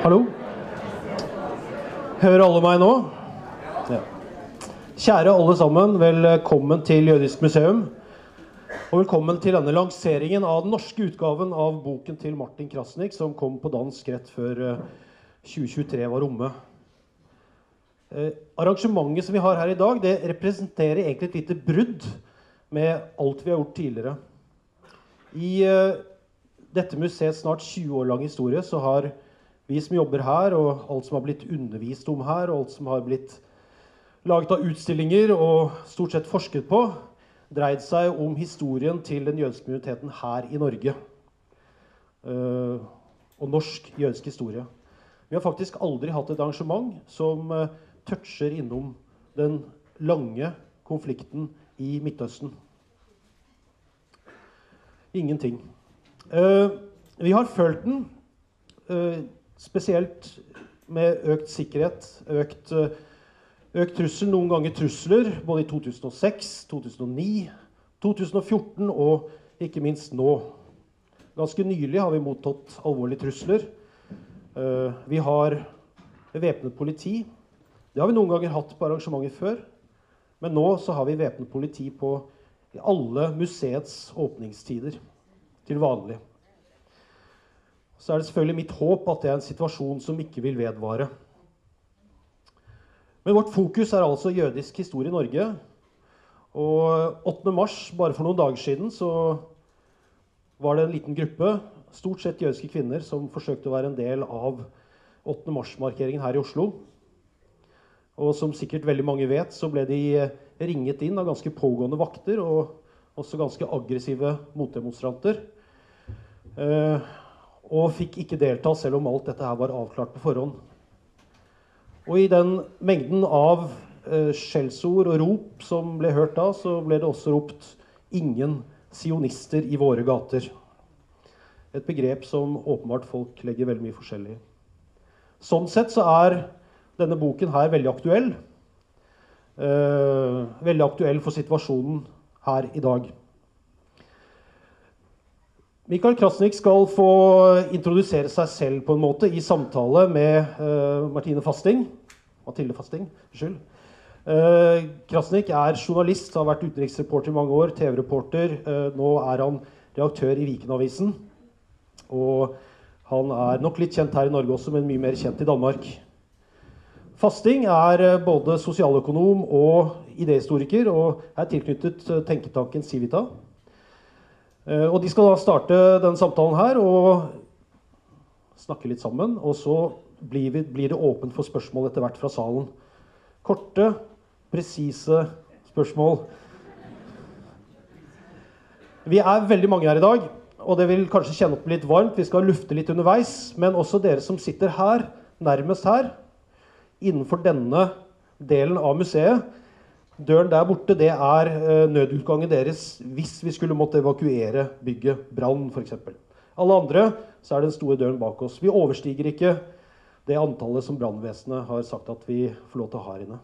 Hallo? Hører alle meg nå? Ja. Kjære alle sammen, velkommen til Jødisk Museum. Og velkommen til denne lanseringen av den norske utgaven av boken til Martin Krasnik, som kom på dansk rett før 2023 var omme. Arrangementet som vi har her i dag, det representerer egentlig et lite brudd med alt vi har gjort tidligere. I dette museets snart 20 år lang historie så har vi som jobber her, og alt som har blitt undervist om her, og alt som har blitt laget av utstillinger og stort sett forsket på, dreid seg om historien til den jødiske minoriteten her i Norge. Og norsk jødisk historie. Vi har faktisk aldri hatt et arrangement som toucher innom den lange konflikten i Midtøsten. Ingenting. Vi har følt den spesielt med økt sikkerhet, økt trussel, noen ganger trusler, både i 2006, 2009, 2014 og ikke minst nå. Ganske nylig har vi mottatt alvorlige trusler. Vi har væpnet politi. Det har vi noen ganger hatt på arrangementer før, men nå så har vi væpnet politi på alle museets åpningstider til vanlig. Så er det selvfølgelig mitt håp at det er en situasjon som ikke vil vedvare. Men vårt fokus er altså jødisk historie i Norge. Og 8. mars, bare for noen dager siden, så var det en liten gruppe, stort sett jødiske kvinner, som forsøkte å være en del av 8. mars-markeringen her i Oslo. Og som sikkert veldig mange vet, så ble de ringet inn av ganske pågående vakter, og også ganske aggressive motdemonstranter. Og fikk ikke delta selv om alt dette her var avklart på forhånd. Og i den mengden av skjellsord og rop som ble hørt da, så ble det også ropt «ingen sionister i våre gater». Et begrep som åpenbart folk legger veldig mye forskjellig i. Sånn sett så er denne boken her veldig aktuell. Veldig aktuell for situasjonen her i dag. Mikael Krasnik skal få introdusere seg selv på en måte i samtale med Mathilde Fasting. Unnskyld. Krasnik er journalist, har vært utenriksreporter i mange år, TV-reporter. Nå er han redaktør i Viken-avisen. Og han er nok litt kjent her i Norge også, men mye mer kjent i Danmark. Fasting er både sosialøkonom og idehistoriker, og er tilknyttet tenketanken Civita. Og de skal da starte denne samtalen her og snakke litt sammen, og så blir det åpent for spørsmål etter hvert fra salen. Korte, presise spørsmål. Vi er veldig mange her i dag, og det vil kanskje kjenne opp litt varmt. Vi skal lufte litt underveis, men også dere som sitter her, nærmest her, innenfor denne delen av museet. Døren der borte, det er nødutgangen deres hvis vi skulle måtte evakuere bygget, brann for eksempel. Alle andre, så er den store døren bak oss. Vi overstiger ikke det antallet som brannvesenet har sagt at vi får lov til å ha her inne.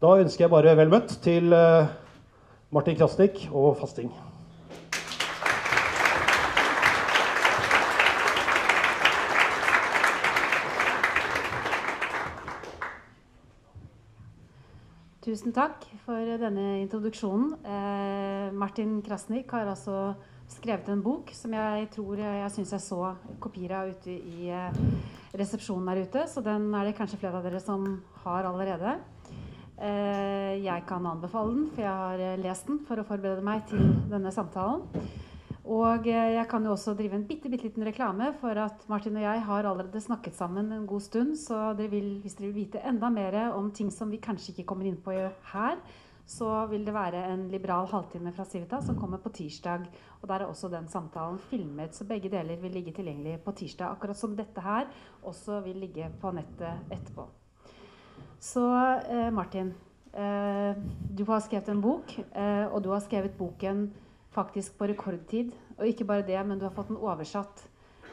Da ønsker jeg bare vel møtt til Martin Krasnik og Fasting. Tusen takk for denne introduksjonen. Martin Krasnik har altså skrevet en bok som jeg synes jeg så kopier av ute i resepsjonen her ute, så den er det kanskje flere av dere som har allerede. Jeg kan anbefale den, for jeg har lest den for å forberede meg til denne samtalen. Og jeg kan jo også drive en bitte liten reklame for at Martin og jeg har allerede snakket sammen en god stund, så hvis dere vil vite enda mer om ting som vi kanskje ikke kommer inn på her, så vil det være en liberal halvtime fra Civita som kommer på tirsdag, og der er også den samtalen filmet, så begge deler vil ligge tilgjengelig på tirsdag, akkurat som dette her også vil ligge på nettet etterpå. Så Martin, du har skrevet en bok, og du har skrevet boken faktisk på rekordtid, og ikke bare det, men du har fått den oversatt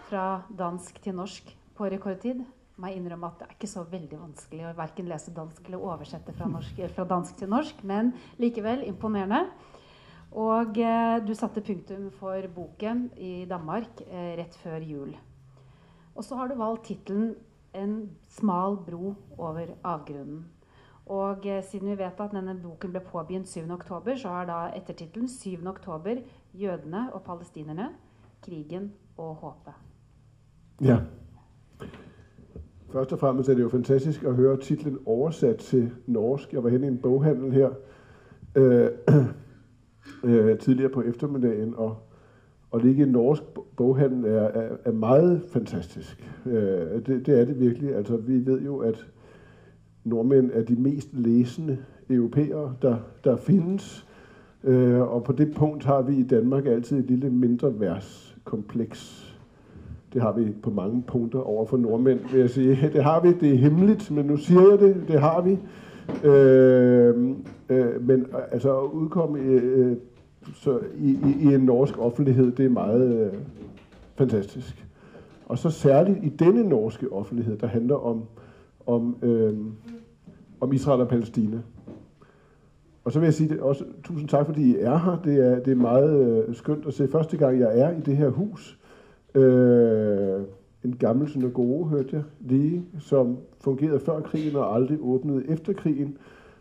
fra dansk til norsk på rekordtid. Må jeg innrømme at det er ikke så veldig vanskelig å hverken lese dansk eller oversette fra dansk til norsk, men likevel imponerende. Og du satte punktum for boken i Danmark rett før jul. Og så har du valgt titlen En smal bro over avgrunnen. Og siden vi vet at denne boken ble påbegynt 7. oktober, så er da ettertitlen 7. oktober, jødene og palestinerne, krigen og håpet. Ja. Først og fremmest er det jo fantastisk at høre titlen oversat til norsk. Jeg var henne i en boghandel her tidligere på eftermiddagen, og ligge i en norsk boghandel er meget fantastisk. Det er det virkelig. Altså, vi ved jo, at nordmænd er de mest læsende europæere, der findes. Og på det punkt har vi i Danmark altid et lille mindre vers-kompleks. Det har vi på mange punkter over for nordmænd, vil jeg sige. Det har vi, det er hemmeligt, men nu siger jeg det, det har vi. Men altså at udkomme i en norsk offentlighed, det er meget fantastisk. Og så særligt i denne norske offentlighed, der handler om Israel og Palæstina. Og så vil jeg sige det også, tusind tak, fordi I er her. Det er meget skønt at se. Første gang jeg er i det her hus, en gammel synagoge, hørte jeg lige, som fungerede før krigen og aldrig åbnede efter krigen.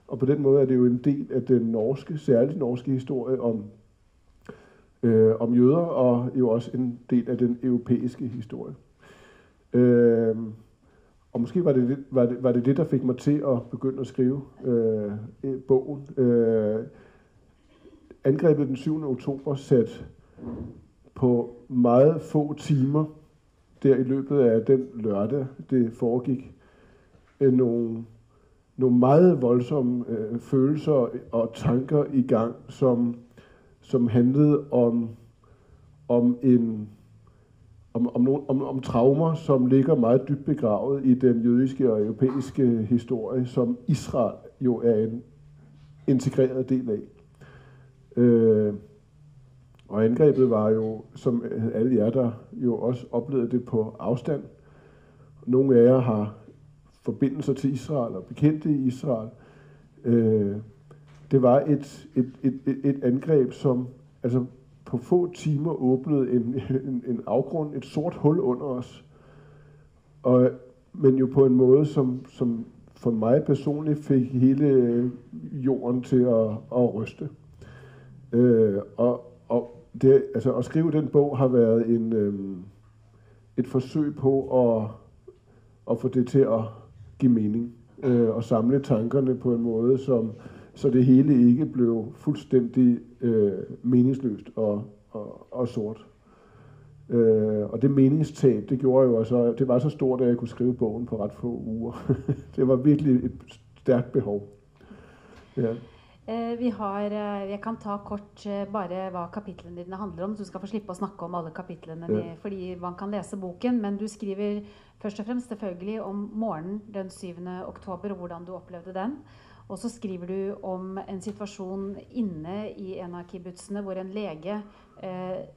Og på den måde er det jo en del af den norske, særligt norske historie om jøder, og jo også en del af den europæiske historie. Og måske var det, der fik mig til at begynde at skrive bogen. Angrebet den 7. oktober sat på meget få timer, der i løbet af den lørdag, det foregik, nogle meget voldsomme følelser og tanker i gang, som handlede om traumer, som ligger meget dybt begravet i den jødiske og europæiske historie, som Israel jo er en integreret del af. Og angrebet var jo, som alle jer, der jo også oplevede det på afstand. Nogle af jer har forbindelser til Israel og bekendte i Israel. Det var et angreb, som altså på få timer åbnede en afgrund, et sort hul under os. Men jo på en måde, som for mig personligt fik hele jorden til at ryste. Og det, altså at skrive den bog har været et forsøg på at få det til at give mening og samle tankerne på en måde, så det hele ikke blev fuldstændig meningsløst og sort. Og det meningstab, det gjorde jo også, det var så stort, at jeg kunne skrive bogen på ret få uger. Det var virkelig et stærkt behov. Ja. Jeg kan ta kort bare hva kapitlene dine handler om. Du skal få slippe å snakke om alle kapitlene, fordi man kan lese boken, men du skriver først og fremst selvfølgelig om morgenen den 7. oktober, og hvordan du opplevde den. Og så skriver du om en situasjon inne i en av kibbutzene, hvor en lege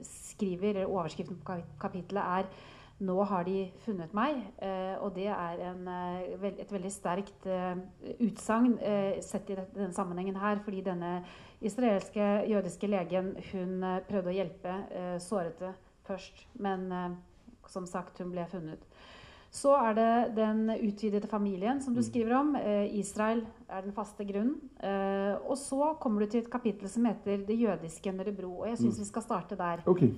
skriver, eller overskriften på kapitlet Nå har de funnet meg, og det et veldig sterkt utsagn sett i denne sammenhengen her, fordi denne israelske jødiske legen, hun prøvde å hjelpe sårete først, men som sagt, hun ble funnet. Så det den utvidede familien som du skriver om. Israel den faste grunnen. Og så kommer du til et kapittel som heter Det jødiske Nørrebro, og jeg synes vi skal starte der. Okay.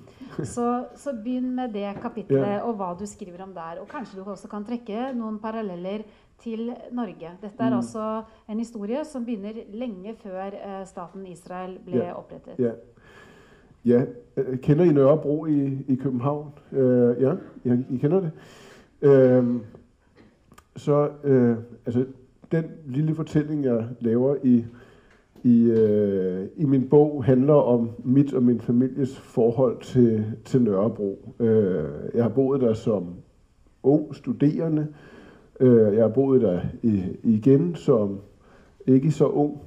så begynn med det kapitlet og hva du skriver om der. Og kanskje du også kan trekke noen paralleller til Norge. Dette altså en historie som begynner lenge før staten Israel ble opprettet. Ja, kender I Nørrebro i København? Ja, I kender det. Altså den lille fortælling, jeg laver i min bog, handler om mit og min families forhold til Nørrebro. Jeg har boet der som ung studerende. Jeg har boet der igen som ikke så ung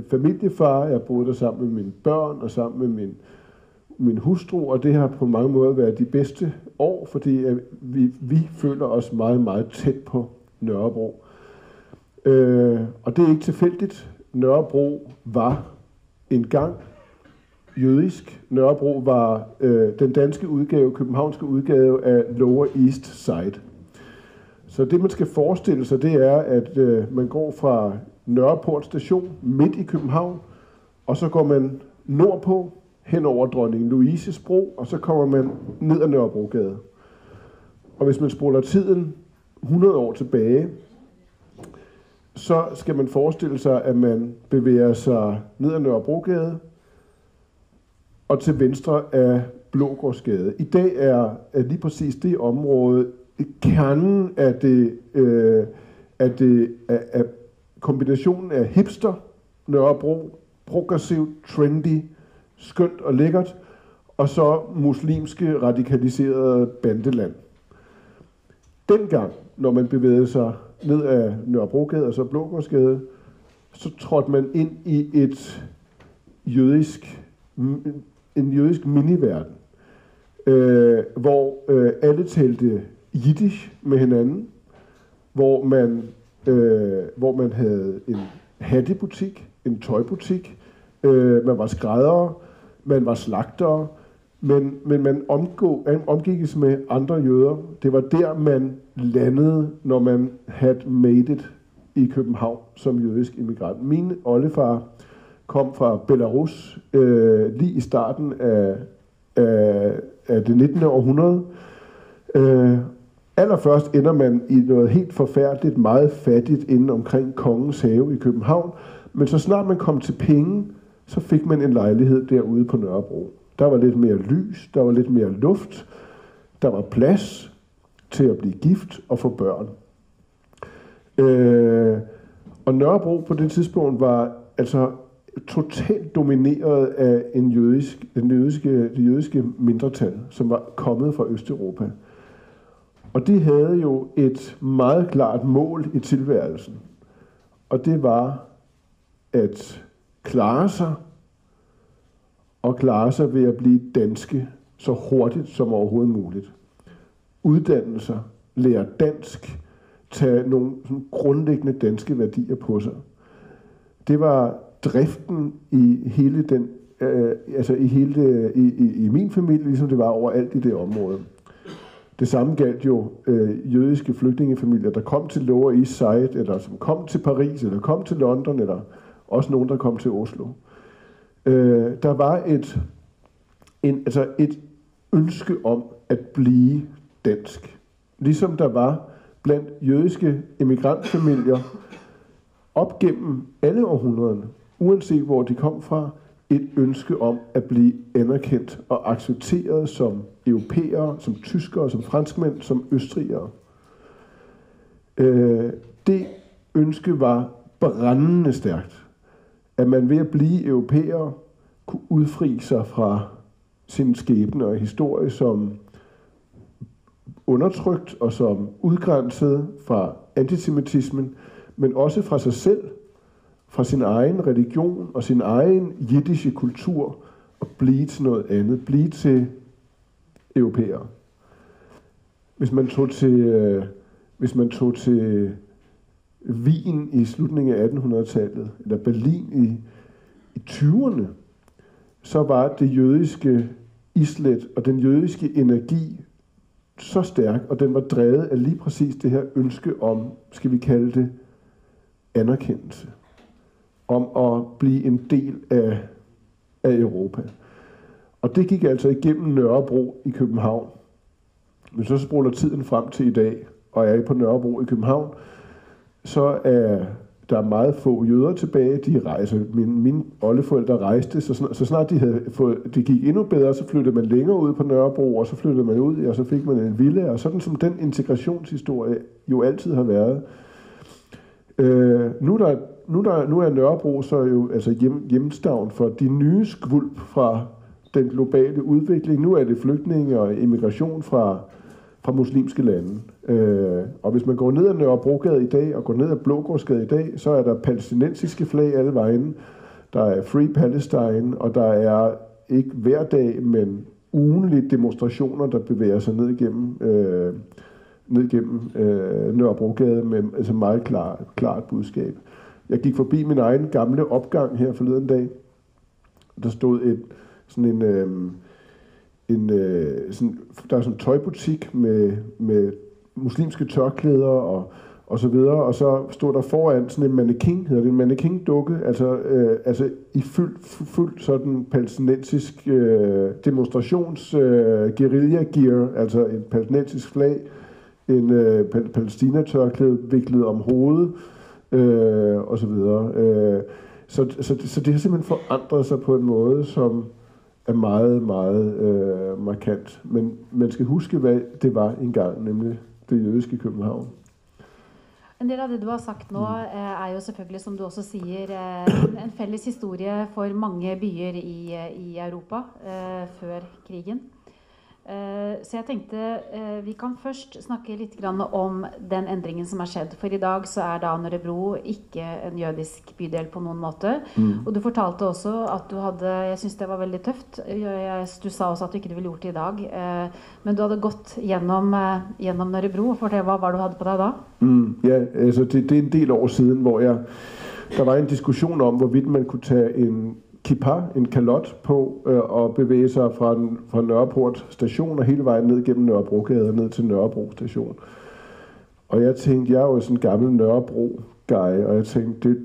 familiefar. Jeg har boet der sammen med mine børn og sammen med min hustru, og det har på mange måder været de bedste år, fordi vi føler os meget, meget tæt på Nørrebro. Og det er ikke tilfældigt. Nørrebro var engang jødisk. Nørrebro var den danske udgave, københavnske udgave af Lower East Side. Så det, man skal forestille sig, det er, at man går fra Nørreport station midt i København, og så går man nordpå, hen over Dronning Louises Bro, og så kommer man ned ad Nørrebrogade. Og hvis man spoler tiden 100 år tilbage, så skal man forestille sig, at man bevæger sig ned ad Nørrebrogade og til venstre af Blågårdsgade. I dag er lige præcis det område kernen af kombinationen af hipster, Nørrebro, progressivt, trendy, skønt og lækkert, og så muslimske radikaliserede bandeland. Dengang, når man bevægede sig ned ad Nørrebrogade og så Blågårdsgade, så trådte man ind i en jødisk miniverden, hvor alle talte jiddisch med hinanden, hvor man havde en hattebutik, en tøjbutik, man var skræddere, man var slagtere, men man omgikkes med andre jøder. Det var der, man landede, når man had made it i København som jødisk immigrant. Min oldefar kom fra Belarus lige i starten af det 19. århundrede. Allerførst ender man i noget helt forfærdeligt, meget fattigt inden omkring Kongens Have i København. Men så snart man kom til penge, så fik man en lejlighed derude på Nørrebro. Der var lidt mere lys, der var lidt mere luft, der var plads til at blive gift og få børn. Og Nørrebro på det tidspunkt var altså totalt domineret af det jødiske mindretal, som var kommet fra Østeuropa. Og de havde jo et meget klart mål i tilværelsen. Og det var at klare sig ved at blive danske så hurtigt som overhovedet muligt. Uddanne sig, lære dansk, tage nogle sådan grundlæggende danske værdier på sig. Det var driften i hele den, i min familie, ligesom det var overalt i det område. Det samme galt jo jødiske flygtningefamilier, der kom til Lower East Side, eller som kom til Paris, eller kom til London, eller også nogen, der kom til Oslo. Der var et ønske om at blive dansk. Ligesom der var blandt jødiske emigrantfamilier op gennem alle århundrederne, uanset hvor de kom fra, et ønske om at blive anerkendt og accepteret som europæere, som tyskere, som franskmænd, som østrigere. Det ønske var brændende stærkt, at man ved at blive europæer kunne udfri sig fra sin skæbne og historie som undertrykt og som udgrænset fra antisemitismen, men også fra sig selv, fra sin egen religion og sin egen jiddische kultur, og blive til noget andet, blive til europæere. Hvis man tog til Wien i slutningen af 1800-tallet, eller Berlin i 20'erne, så var det jødiske islet og den jødiske energi så stærk, og den var drevet af lige præcis det her ønske om, skal vi kalde det, anerkendelse. Om at blive en del af Europa. Og det gik altså igennem Nørrebro i København. Men så spoler tiden frem til i dag, og jeg er på Nørrebro i København, så er der meget få jøder tilbage. Mine oldeforældre rejste, så snart det gik endnu bedre, så flyttede man længere ud på Nørrebro, og så flyttede man ud, og så fik man en villa, og sådan som den integrationshistorie jo altid har været. Nu er Nørrebro så jo altså hjemstavn for de nye skvulp fra den globale udvikling. Nu er det flygtninge og immigration fra muslimske lande. Og hvis man går ned ad Nørrebrogade i dag og går ned ad Blågårdsgade i dag, så er der palæstinensiske flag alle vejen. Der er Free Palestine, og der er ikke hver dag, men ugentlige demonstrationer, der bevæger sig ned igennem Nørrebrogade med altså meget klart budskab. Jeg gik forbi min egen gamle opgang her forleden dag. Der stod et sådan der er sådan en tøjbutik med muslimske tørklæder og så videre, og så stod der foran sådan en mannequin, hedder det, en mannequin-dukke, altså i fyldt sådan palæstinensisk demonstrations guerilla-gear, altså et palæstinensisk flag, en palæstina-tørklæde viklet om hovedet, og så videre. Så det har simpelthen forandret sig på en måde, som er meget, meget markant. Men man skal huske, hvad det var engang, nemlig det jødiske København. En del av det du har sagt nå er jo selvfølgelig, som du også sier, en felles historie for mange byer i Europa før krigen. Så jeg tenkte vi kan først snakke litt grann om den endringen som har skjedd. For i dag så da Nørrebro ikke en jødisk bydel på noen måte. Og du fortalte også at du hadde, jeg synes det var veldig tøft, du sa også at du ikke ville gjort det i dag, men du hadde gått gjennom Nørrebro. Fortell, hva var du hadde på deg da? Ja, altså det en del år siden, hvor der var en diskussion om, hvorvidt man kunne tage en kippa, en kalot på og bevæge sig fra Nørreport station og hele vejen ned gennem Nørrebrogade og ned til Nørrebro station. Og jeg tænkte, jeg er jo sådan en gammel Nørrebro-guy, og jeg tænkte,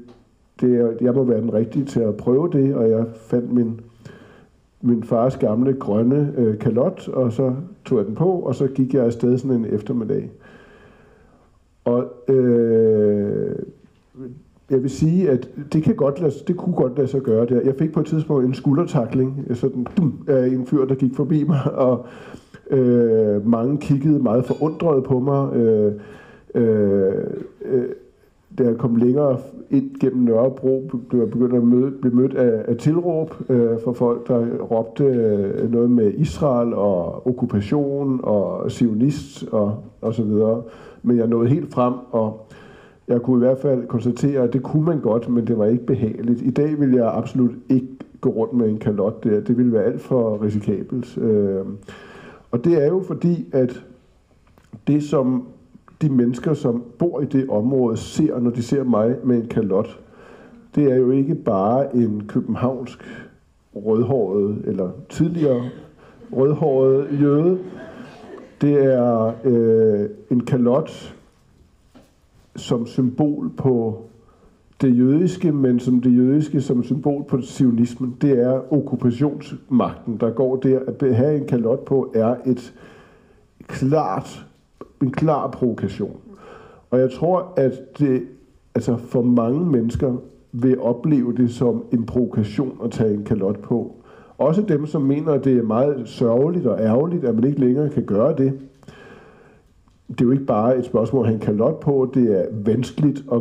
jeg må være den rigtige til at prøve det, og jeg fandt min fars gamle grønne kalot, og så tog jeg den på, og så gik jeg afsted sådan en eftermiddag. Og jeg vil sige, at det kunne godt lade sig gøre der. Jeg fik på et tidspunkt en skuldertakling, sådan af en fyr, der gik forbi mig, og mange kiggede meget forundret på mig. Da jeg kom længere ind gennem Nørrebro, blev jeg begyndt at blive mødt af tilråb for folk, der råbte noget med Israel og okkupation og zionist og så videre. Men jeg nåede helt frem, og jeg kunne i hvert fald konstatere, at det kunne man godt, men det var ikke behageligt. I dag vil jeg absolut ikke gå rundt med en kalot der. Det ville være alt for risikabelt. Og det er jo fordi, at det som de mennesker, som bor i det område, ser, når de ser mig med en kalot, det er jo ikke bare en københavnsk rødhåret, eller tidligere rødhåret jøde. Det er en kalot som symbol på det jødiske, men som det jødiske som symbol på zionismen. Det er okkupationsmagten, der går der. At have en kalot på er en klar provokation. Og jeg tror, at det altså for mange mennesker vil opleve det som en provokation at tage en kalot på. Også dem, som mener, at det er meget sørgeligt og ærgerligt, at man ikke længere kan gøre det. Det er jo ikke bare et spørgsmål at have en kalot på, det er vanskeligt at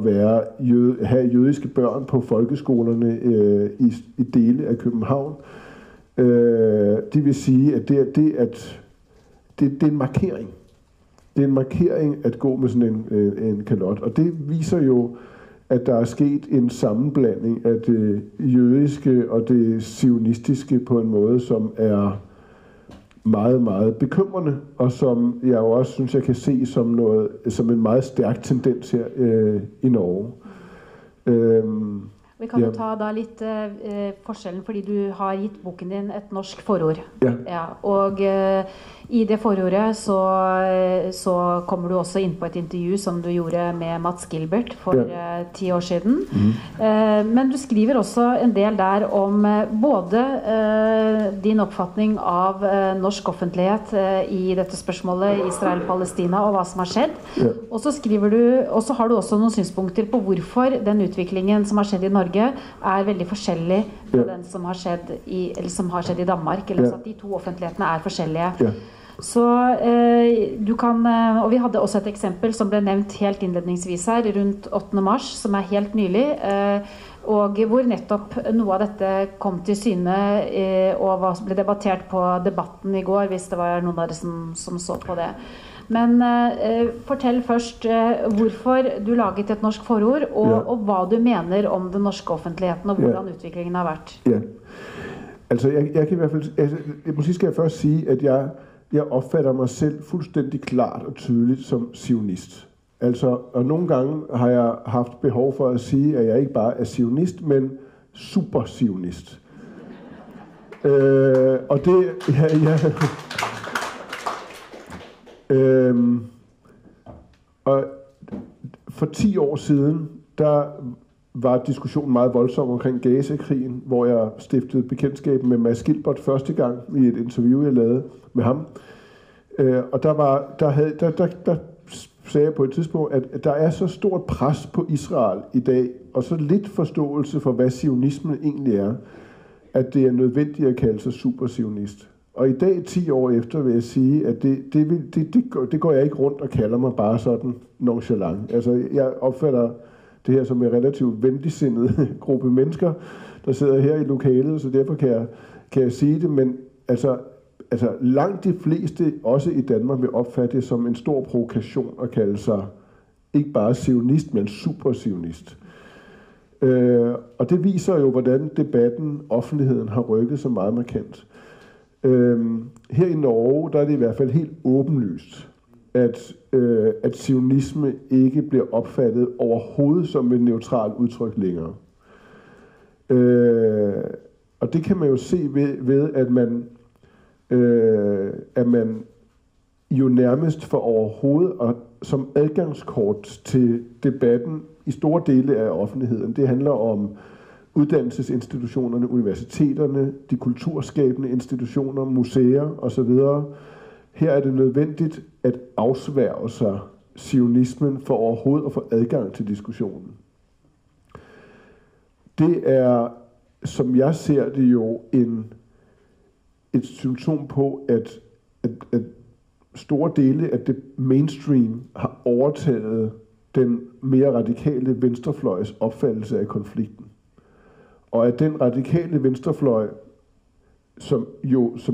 have jødiske børn på folkeskolerne i dele af København. Det vil sige, at det er en markering. Det er en markering at gå med sådan en kalot, og det viser jo, at der er sket en sammenblanding af det jødiske og det zionistiske på en måde, som er meget, meget bekymrende, og som jeg jo også synes, jeg kan se som en meget stærk tendens her i Norge. Vi kan jo ta da litt forskjellen, fordi du har gitt boken din et norsk forord. Ja, og i det forordet så kommer du også inn på et intervju som du gjorde med Mats Gilbert for 10 år siden. Men du skriver også en del der om både din oppfatning av norsk offentlighet i dette spørsmålet Israel-Palestina og hva som har skjedd. Og så har du også noen synspunkter på hvorfor den utviklingen som har skjedd i Norge er veldig forskjellig fra den som har skjedd i Danmark, eller at de to offentlighetene er forskjellige. Så du kan, og vi hadde også et eksempel som ble nevnt helt innledningsvis her, rundt 8. mars, som er helt nylig, og hvor nettopp noe av dette kom til syne og ble debattert på Debatten i går, hvis det var noen av dere som så på det. Men fortell først hvorfor du laget et norsk forord, og hva du mener om den norske offentligheten, og hvordan utviklingen har vært. Ja, altså jeg kan i hvert fall, måske skal jeg først sige, at jeg opfatter mig selv fuldstændig klart og tydeligt som zionist. Altså, og nogle gange har jeg haft behov for at sige, at jeg ikke bare er zionist, men super-zionist. Og det, og for 10 år siden, der var diskussionen meget voldsom omkring Gaza-krigen, hvor jeg stiftede bekendtskab med Mads Gilbert første gang i et interview, jeg lavede med ham. Og der sagde jeg på et tidspunkt, at der er så stort pres på Israel i dag, og så lidt forståelse for, hvad zionismen egentlig er, at det er nødvendigt at kalde sig superzionist. Og i dag, 10 år efter, vil jeg sige, at det går jeg ikke rundt og kalder mig bare sådan nonchalant. Altså, jeg opfatter det her som en relativt venligsindet gruppe mennesker, der sidder her i lokalet, så derfor kan jeg sige det, men altså langt de fleste, også i Danmark, vil opfatte det som en stor provokation at kalde sig ikke bare zionist, men superzionist. Og det viser jo, hvordan debatten, offentligheden har rykket så meget markant. Her i Norge, der er det i hvert fald helt åbenlyst, at zionisme ikke bliver opfattet overhovedet som et neutralt udtryk længere. Og det kan man jo se ved at man jo nærmest for overhovedet og som adgangskort til debatten i store dele af offentligheden. Det handler om uddannelsesinstitutionerne, universiteterne, de kulturskabende institutioner, museer osv. Her er det nødvendigt at afsværge sig zionismen for overhovedet at få adgang til diskussionen. Det er, som jeg ser det, jo et symptom på, at store dele af det mainstream har overtaget den mere radikale venstrefløjs opfattelse af konflikten. Og at den radikale venstrefløj, som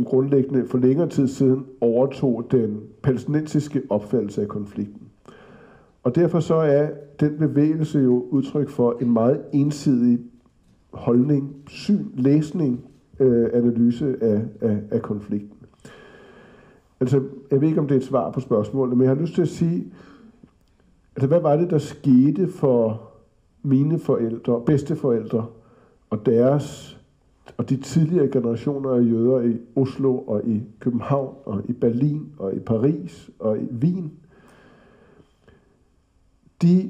grundlæggende for længere tid siden overtog den palæstinensiske opfattelse af konflikten. Og derfor så er den bevægelse jo udtryk for en meget ensidig holdning, syn, læsning, analyse af konflikten. Altså, jeg ved ikke, om det er et svar på spørgsmålet, men jeg har lyst til at sige, altså, hvad var det, der skete for mine forældre, bedsteforældre og de tidligere generationer af jøder i Oslo og i København og i Berlin og i Paris og i Wien? De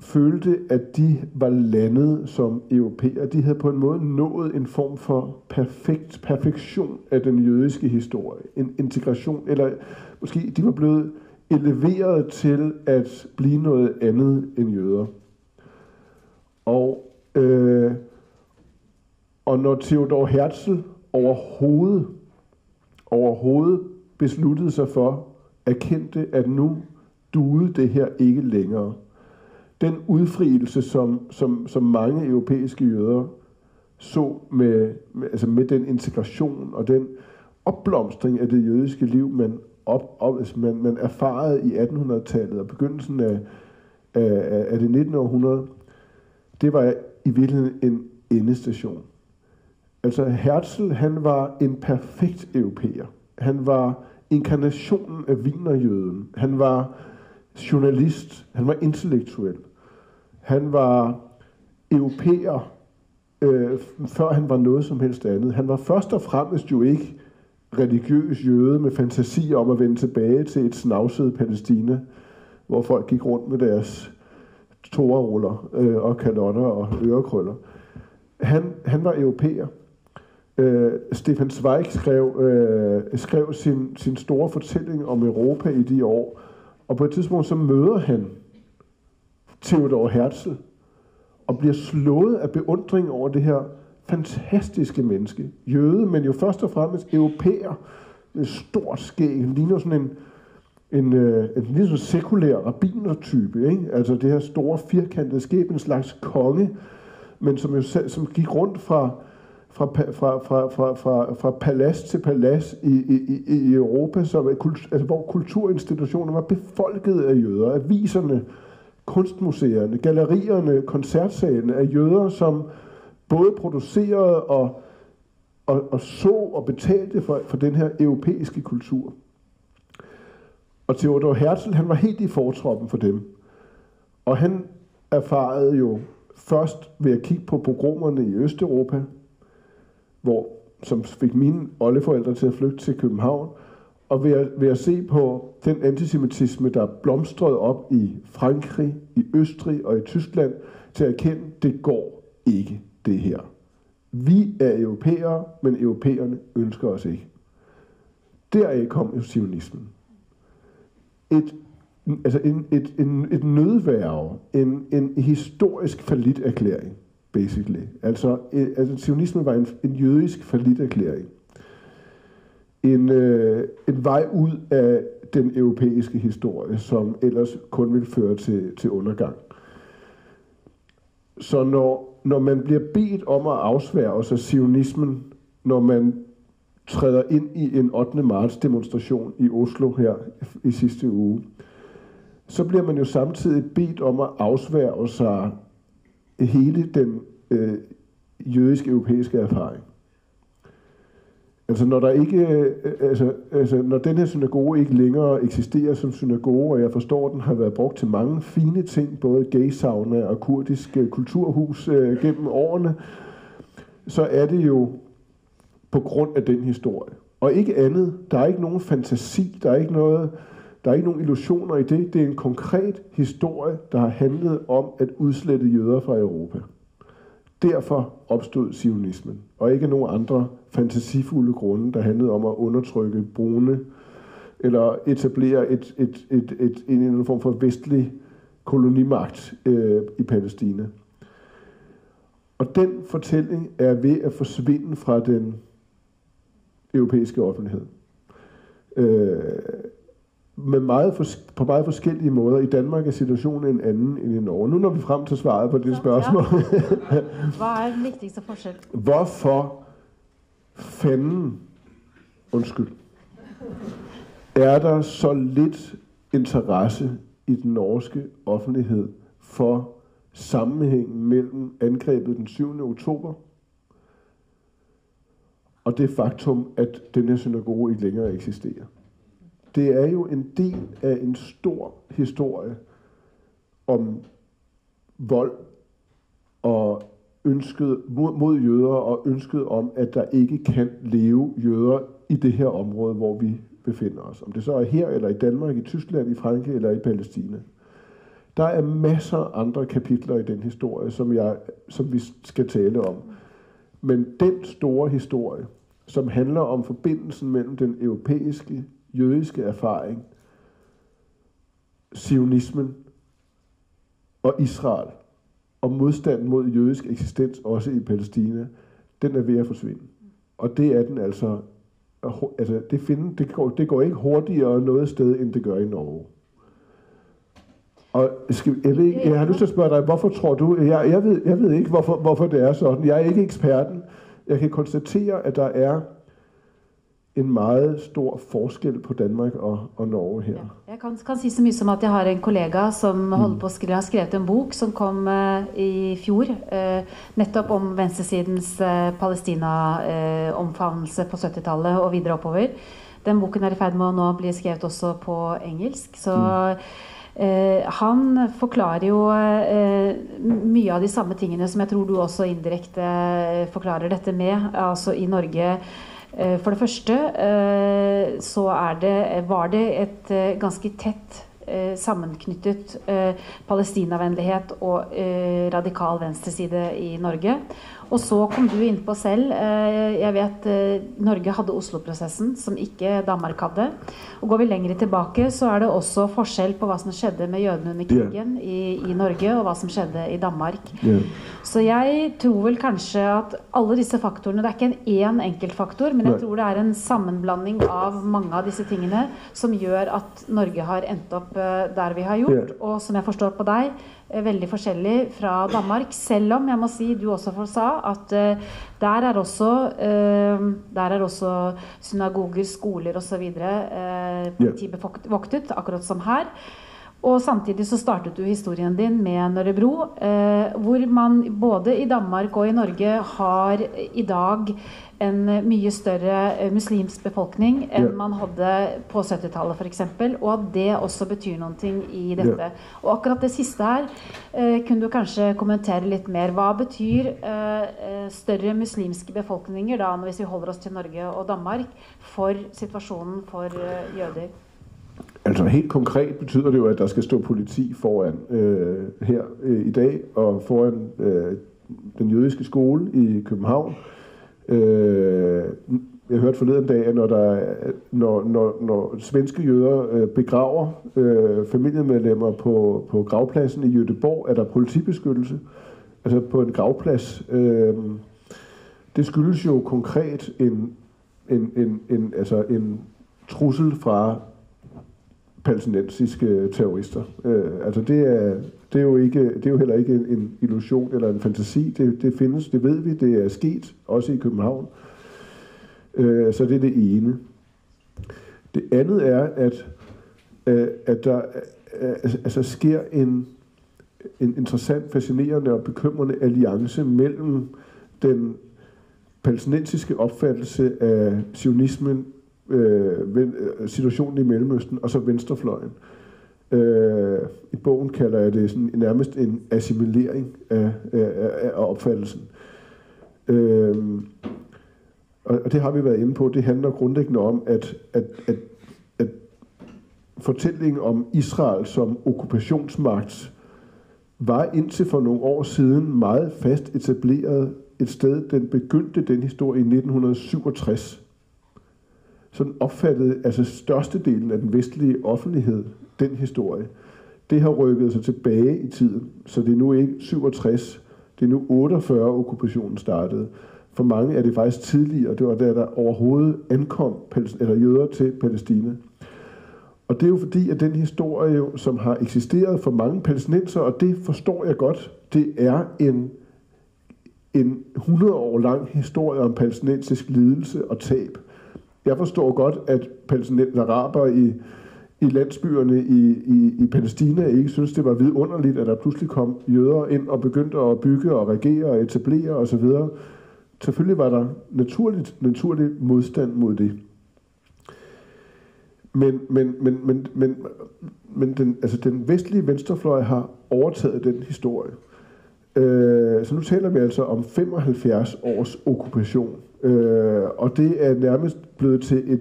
følte, at de var landet som europæere. De havde på en måde nået en form for perfektion af den jødiske historie. En integration, eller måske de var blevet eleveret til at blive noget andet end jøder. Og når Theodor Herzl overhovedet besluttede sig for, erkendte, at nu duede det her ikke længere. Den udfrielse, som mange europæiske jøder så med den integration og den opblomstring af det jødiske liv, man erfarede i 1800-tallet og begyndelsen af det 19. århundrede, det var i virkeligheden en endestation. Altså Herzl, han var en perfekt europæer. Han var inkarnationen af wienerjøden. Han var journalist. Han var intellektuel. Han var europæer, før han var noget som helst andet. Han var først og fremmest jo ikke religiøs jøde med fantasi om at vende tilbage til et snavset Palæstina, hvor folk gik rundt med deres toreruller og kalotter og ørekrøller. Han var europæer. Stefan Zweig skrev sin store fortælling om Europa i de år, og på et tidspunkt så møder han Theodor Herzl og bliver slået af beundring over det her fantastiske menneske. Jøde, men jo først og fremmest europæer med stort skæg. Han ligner sådan en sekulær rabbinertype, ikke? Altså det her store firkantede skæg, en slags konge, men som gik rundt fra palads til palads i Europa, hvor kulturinstitutioner var befolket af jøder, aviserne, kunstmuseerne, gallerierne, koncertsalene af jøder, som både producerede og så og betalte for den her europæiske kultur. Og Theodor Herzl, han var helt i fortroppen for dem. Og han erfarede jo først ved at kigge på pogromerne i Østeuropa, som fik mine oldeforældre til at flygte til København, og ved at se på den antisemitisme, der blomstrede op i Frankrig, i Østrig og i Tyskland, til at erkende, det går ikke det her. Vi er europæere, men europæerne ønsker os ikke. Deraf kom jo zionismen. Et nødværge, en historisk falliterklæring, basically. Altså zionismen var en jødisk falliterklæring. En vej ud af den europæiske historie, som ellers kun vil føre til undergang. Så når man bliver bedt om at afsværge sig zionismen, når man træder ind i en 8. marts demonstration i Oslo her i sidste uge, så bliver man jo samtidig bedt om at afsværge sig hele den jødisk-europæiske erfaring. Altså når der ikke, når den her synagoge ikke længere eksisterer som synagoge, og jeg forstår, at den har været brugt til mange fine ting, både gay-sauna og kurdisk kulturhus gennem årene, så er det jo på grund af den historie. Og ikke andet. Der er ikke nogen fantasi, der er ikke nogen illusioner i det. Det er en konkret historie, der har handlet om at udslette jøder fra Europa. Derfor opstod zionismen, og ikke nogen andre fantasifulde grunde, der handlede om at undertrykke brune, eller etablere en form for vestlig kolonimagt i Palæstina. Og den fortælling er ved at forsvinde fra den europæiske offentlighed. På meget forskellige måder. I Danmark er situationen en anden end i Norge. Nu når vi frem til svaret på det spørgsmål. Hvad er den vigtigste forskel? Hvorfor fanden, er der så lidt interesse i den norske offentlighed for sammenhængen mellem angrebet den 7. oktober og det faktum, at den her synagoge ikke længere eksisterer? Det er jo en del af en stor historie om vold og ønsket mod jøder og ønsket om, at der ikke kan leve jøder i det her område, hvor vi befinder os. Om det så er her, eller i Danmark, i Tyskland, i Frankrig eller i Palæstina. Der er masser af andre kapitler i den historie, som vi skal tale om. Men den store historie, som handler om forbindelsen mellem den europæiske jødiske erfaring, zionismen og Israel, og modstanden mod jødisk eksistens også i Palæstina, den er ved at forsvinde. Og det er den altså det går ikke hurtigere noget sted, end det gør i Norge. Og jeg har lyst til at spørge dig, hvorfor tror du, jeg ved ikke, hvorfor det er sådan. Jeg er ikke eksperten. Jeg kan konstatere, at der er en meget stor forskel på Danmark og Norge her. Ja, jeg kan sige så mye som at jeg har en kollega som holder på har skrevet en bok som kom i fjor, netop om venstresidens Palestina-omfavnelse på 70-tallet og videre oppover. Den boken er i ferd med å nå bli skrevet også på engelsk, så han forklarer jo mye av de samme tingene som jeg tror du også indirekte forklarer dette med, altså i Norge. For det første så var det et ganske tett sammenknyttet palestinavennlighet og radikal venstreside i Norge. Og så kom du inn på selv, jeg vet Norge hadde Oslo-prosessen som ikke Danmark hadde. Og går vi lenger tilbake så er det også forskjell på hva som skjedde med jødene under krigen i Norge og hva som skjedde i Danmark. Så jeg tror vel kanskje at alle disse faktorene, det er ikke en enkeltfaktor, men jeg tror det er en sammenblanding av mange av disse tingene som gjør at Norge har endt opp der vi har gjort, og som jeg forstår på deg, veldig forskjellig fra Danmark, selv om jeg må si, du også sa, at der er også synagoger, skoler og så videre politibevoktet, akkurat som her. Og samtidig så startet du historien din med Nørrebro, hvor man både i Danmark og i Norge har i dag en mye større muslimsk befolkning enn man hadde på 70-tallet for eksempel, og at det også betyr noen ting i dette. Og akkurat det siste her kunne du kanskje kommentere litt mer. Hva betyr større muslimske befolkninger da, hvis vi holder oss til Norge og Danmark, for situasjonen for jøder? Altså helt konkret betyder det jo, at der skal stå politi foran her i dag, og foran den jødiske skole i København. Jeg hørte forleden dag, at når svenske jøder begraver familiemedlemmer på gravpladsen i Göteborg, er der politibeskyttelse, altså på en gravplads. Det skyldes jo konkret en trussel fra palæstinensiske terrorister. Altså det er jo heller ikke en illusion eller en fantasi. Det findes, det ved vi, det er sket, også i København. Så det er det ene. Det andet er, at der altså sker en interessant, fascinerende og bekymrende alliance mellem den palæstinensiske opfattelse af zionismen, situationen i Mellemøsten, og så venstrefløjen. I bogen kalder jeg det sådan, nærmest en assimilering af opfattelsen. Og det har vi været inde på. Det handler grundlæggende om, at fortællingen om Israel som okkupationsmagt var indtil for nogle år siden meget fast etableret et sted. Den begyndte den historie i 1967. Sådan opfattede altså størstedelen af den vestlige offentlighed den historie. Det har rykket sig tilbage i tiden, så det er nu ikke 67, det er nu 48 okkupationen startede. For mange er det faktisk tidligere, det var der overhovedet ankom jøder til Palæstina. Og det er jo fordi, at den historie, som har eksisteret for mange palæstinenser, og det forstår jeg godt, det er en 100 år lang historie om palæstinensisk lidelse og tab. Jeg forstår godt, at araber i landsbyerne i Palæstina ikke synes, det var vidunderligt, at der pludselig kom jøder ind og begyndte at bygge og regere og etablere osv. Selvfølgelig var der naturlig modstand mod det. Men den vestlige venstrefløj har overtaget den historie. Så nu taler vi altså om 75 års okkupation. Og det er nærmest blevet til et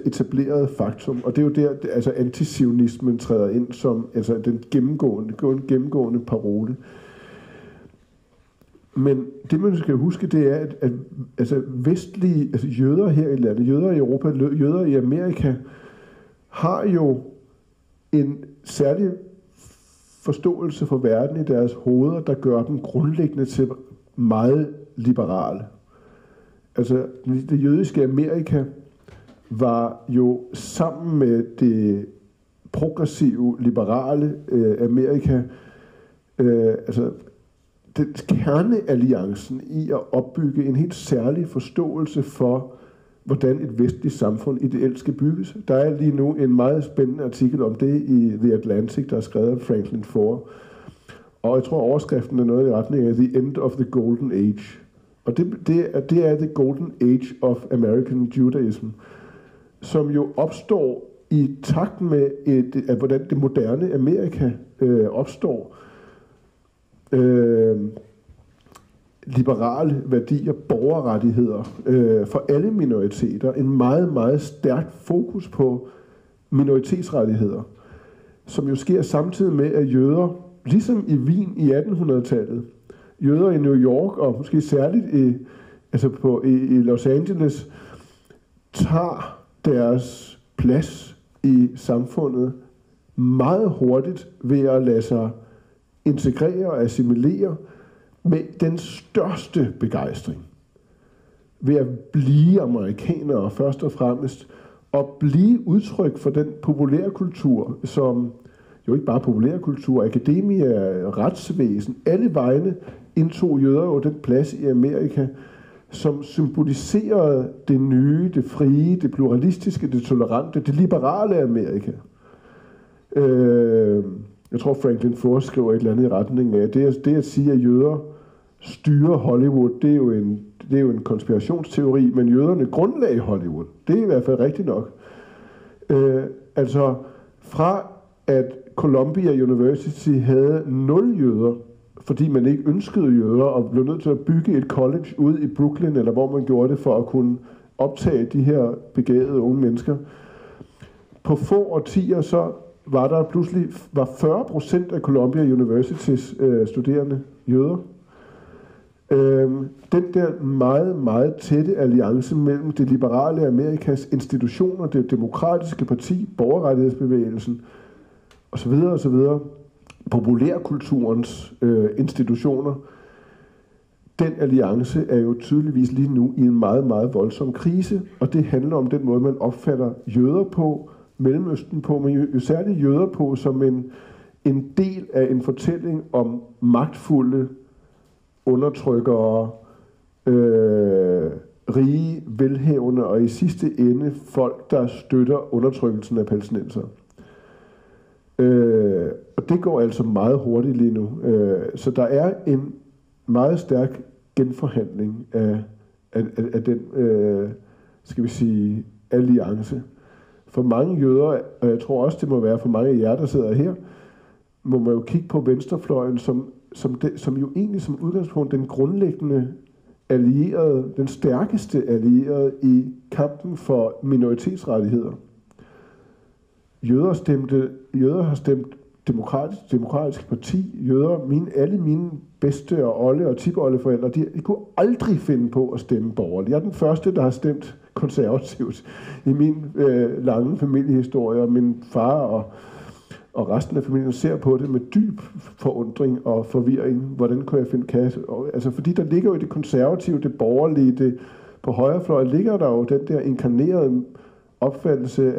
etableret faktum. Og det er jo der, antizionismen træder ind som den gennemgående parole. Men det man skal huske, det er, at vestlige, jøder her i landet, jøder i Europa, jøder i Amerika, har jo en særlig forståelse for verden i deres hoveder, der gør dem grundlæggende til meget liberale. Altså, det jødiske Amerika var jo sammen med det progressive, liberale Amerika, kernealliancen i at opbygge en helt særlig forståelse for, hvordan et vestligt samfund ideelt skal bygges. Der er lige nu en meget spændende artikel om det i The Atlantic, der er skrevet af Franklin Foer. Og jeg tror, overskriften er noget i retning af The End of the Golden Age. Og det er The Golden Age of American Judaism, som jo opstår i takt med, hvordan det moderne Amerika opstår. Liberale værdier, borgerrettigheder for alle minoriteter. En meget, meget stærkt fokus på minoritetsrettigheder, som jo sker samtidig med, at jøder, ligesom i Wien i 1800-tallet, jøder i New York og måske særligt i Los Angeles, tager deres plads i samfundet meget hurtigt ved at lade sig integrere og assimilere med den største begejstring. Ved at blive amerikanere først og fremmest, og blive udtryk for den populærkultur, som jo ikke bare populærkultur, akademia, retsvæsen, alle vegne indtog jøder jo den plads i Amerika, som symboliserede det nye, det frie, det pluralistiske, det tolerante, det liberale Amerika. jeg tror Franklin Ford skriver et eller andet i retning af, det at sige, at jøder styrer Hollywood, det er jo en konspirationsteori, men jøderne grundlagde Hollywood. Det er i hvert fald rigtigt nok. Altså fra at Columbia University havde 0 jøder, fordi man ikke ønskede jøder, og blev nødt til at bygge et college ude i Brooklyn, eller hvor man gjorde det for at kunne optage de her begavede unge mennesker. På få årtier så var der pludselig 40% af Columbia Universitys studerende jøder. Den der meget, meget tætte alliance mellem det liberale Amerikas institutioner, det demokratiske parti, borgerrettighedsbevægelsen osv., populærkulturens institutioner, den alliance er jo tydeligvis lige nu i en meget, meget voldsom krise, og det handler om den måde, man opfatter jøder på, Mellemøsten på, men jo særligt jøder på som en del af en fortælling om magtfulde undertrykkere, rige, velhavende og i sidste ende folk, der støtter undertrykkelsen af palæstinenser. Og det går altså meget hurtigt lige nu. Så der er en meget stærk genforhandling af den, skal vi sige, alliance. For mange jøder, og jeg tror også, det må være for mange af jer, der sidder her, må man jo kigge på venstrefløjen, som jo egentlig som udgangspunkt den grundlæggende allierede, den stærkeste allierede i kampen for minoritetsrettigheder. Jøder har stemt demokratisk parti. Jøder, alle mine bedste og olle og tipoldeforældre, de kunne aldrig finde på at stemme borgerligt. Jeg er den første, der har stemt konservativt i min lange familiehistorie, og min far og resten af familien ser på det med dyb forundring og forvirring. Hvordan kunne jeg finde kasse? Altså, fordi der ligger jo i det konservative, det borgerlige, det på højrefløjen ligger der jo den der inkarnerede opfattelse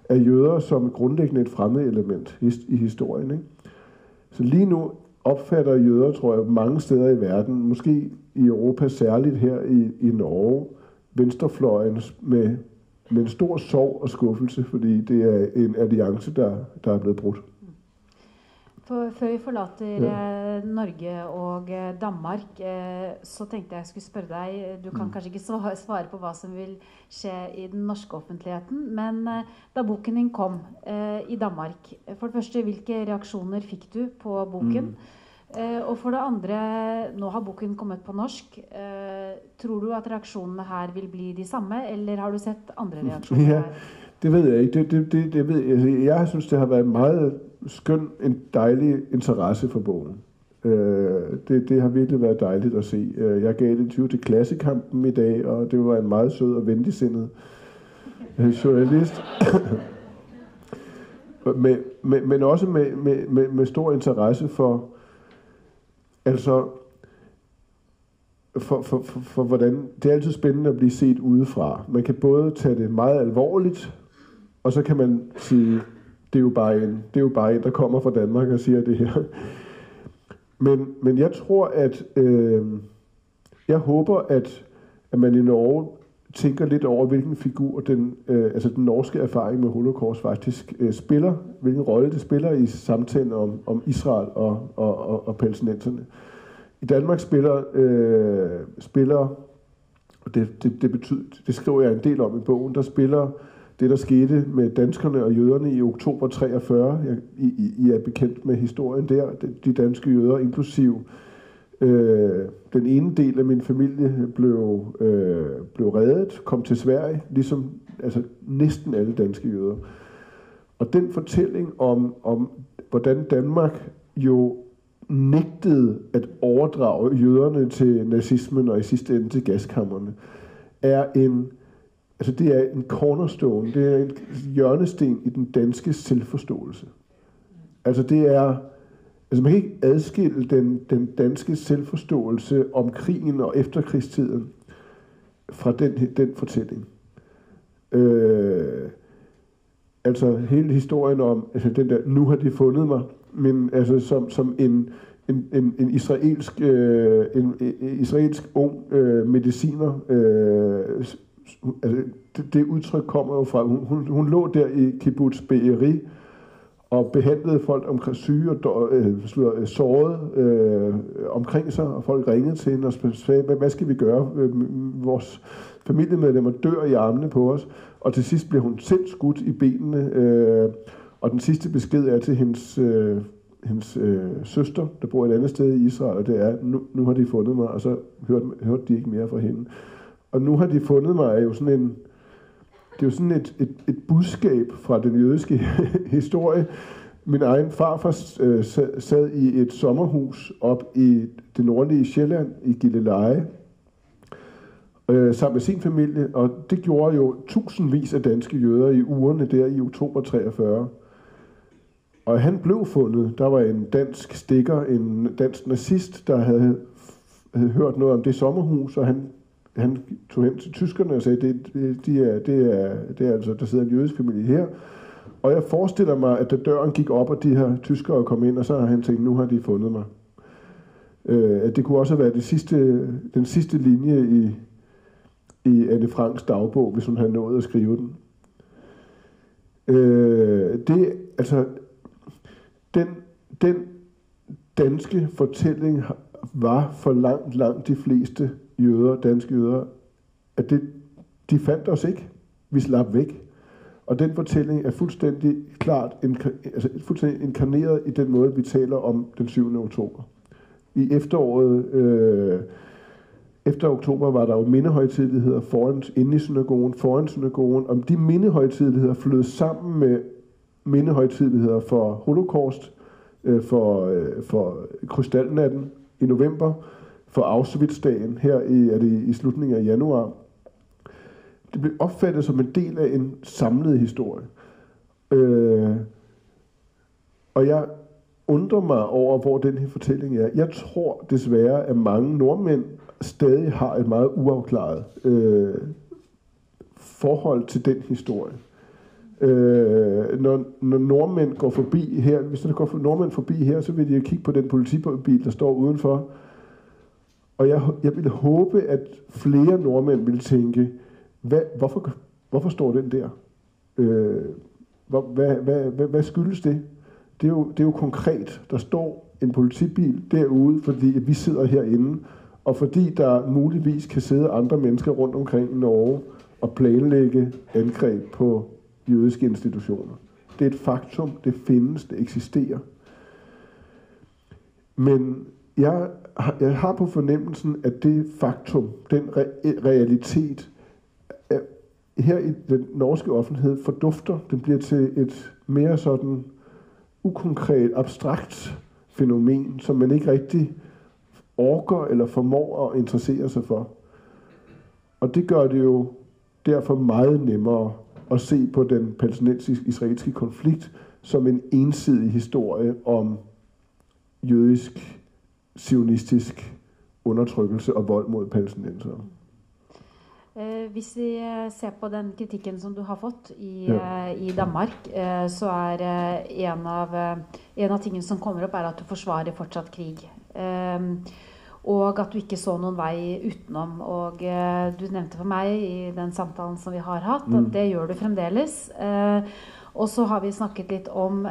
af jøder som grundlæggende et fremmed element i historien. Ikke? Så lige nu opfatter jøder, tror jeg, mange steder i verden, måske i Europa særligt her i Norge, venstrefløjen med en stor sorg og skuffelse, fordi det er en alliance, der er blevet brudt. Før vi forlater Norge og Danmark, så tenkte jeg skulle spørre deg, du kan kanskje ikke svare på hva som vil skje i den norske offentligheten, men da boken din kom i Danmark, for det første, hvilke reaksjoner fikk du på boken? Og for det andre, nå har boken kommet på norsk. Tror du at reaksjonene her vil bli de samme, eller har du sett andre reaksjoner her? Ja, det ved jeg ikke. Det ved jeg. Jeg synes, det har været meget skøn, en dejlig interesse for bogen. Det har virkelig været dejligt at se. Jeg gav et interview til Klassekampen i dag, og det var en meget sød og venligsindet journalist. men også med stor interesse for for hvordan det er altid spændende at blive set udefra. Man kan både tage det meget alvorligt, og så kan man sige, det er jo bare en, der kommer fra Danmark og siger det her. Men jeg tror, at jeg håber, at man i Norge tænker lidt over, hvilken figur den norske erfaring med Holocaust faktisk spiller, hvilken rolle det spiller i samtalen om Israel og palæstinenserne. I Danmark spiller og det betyder, det skriver jeg en del om i bogen, der spiller det, der skete med danskerne og jøderne i oktober 43. I er bekendt med historien der. De danske jøder, inklusiv den ene del af min familie, blev reddet, kom til Sverige, ligesom næsten alle danske jøder. Og den fortælling om hvordan Danmark jo nægtede at overdrage jøderne til nazismen og i sidste ende til gaskammerne, er det er en cornerstone, det er en hjørnesten i den danske selvforståelse. Man kan ikke adskille den danske selvforståelse om krigen og efterkrigstiden fra den fortælling. Hele historien om den der, nu har de fundet mig, men som en israelsk ung mediciner. Det udtryk kommer jo fra, hun lå der i Kibbutz Be'eri og behandlede folk omkring syge og sårede omkring sig, og folk ringede til hende og sagde, hvad skal vi gøre? Vores familiemedlemmer dør i armene på os, og til sidst bliver hun selv skudt i benene, og den sidste besked er til hendes søster, der bor et andet sted i Israel, og det er, nu har de fundet mig, og så hørte de ikke mere fra hende. Og nu har de fundet mig, er jo sådan et budskab fra den jødiske historie. Min egen farfar sad i et sommerhus op i det nordlige Sjælland, i Gilleleje, sammen med sin familie, og det gjorde jo tusindvis af danske jøder i ugerne der i oktober 43. Og han blev fundet. Der var en dansk stikker, en dansk nazist, der havde hørt noget om det sommerhus, og han tog hen til tyskerne og sagde, det er altså, der sidder en jødisk familie her. Og jeg forestiller mig, at da døren gik op, og de her tyskere kom ind, og så har han tænkt, nu har de fundet mig. Det kunne også have været den sidste linje i Anne Franks dagbog, hvis hun havde nået at skrive den. Den danske fortælling var for langt de fleste jøder, danske jøder, at de fandt os ikke. Vi slap væk. Og den fortælling er fuldstændig klart fuldstændig inkarneret i den måde, vi taler om den 7. oktober. I efteråret, efter oktober, var der jo mindehøjtideligheder inde i synagogen, foran synagogen, og de mindehøjtideligheder flød sammen med mindehøjtideligheder for Holocaust, for krystalnatten i november, for Auschwitz-dagen her i slutningen af januar. Det blev opfattet som en del af en samlet historie. Og jeg undrer mig over, hvor den her fortælling er. Jeg tror desværre, at mange nordmænd stadig har et meget uafklaret forhold til den historie. Når nordmænd går forbi her, hvis der går nordmænd forbi her, så vil de jo kigge på den politibil, der står udenfor. Og jeg ville håbe, at flere nordmænd ville tænke, hvorfor står den der? Hvad skyldes det? Det er jo konkret. Der står en politibil derude, fordi vi sidder herinde, og fordi der muligvis kan sidde andre mennesker rundt omkring i Norge og planlægge angreb på jødiske institutioner. Det er et faktum, det findes, det eksisterer. Men jeg har på fornemmelsen, at det faktum, den realitet, her i den norske offentlighed fordufter. Den bliver til et mere sådan ukonkret, abstrakt fænomen, som man ikke rigtig orker eller formår at interessere sig for. Og det gør det jo derfor meget nemmere at se på den palæstinensisk-israelske konflikt som en ensidig historie om jødisk, zionistisk undertrykkelse og vold mod palæstinensere. Hvis vi ser på den kritikken, som du har fått i Danmark, så er en av tingene som kommer opp, at du forsvarer fortsatt krig. Og at du ikke så noen vei utenom. Og du nevnte for meg i den samtalen som vi har hatt, at det gjør du fremdeles. Og så har vi snakket litt om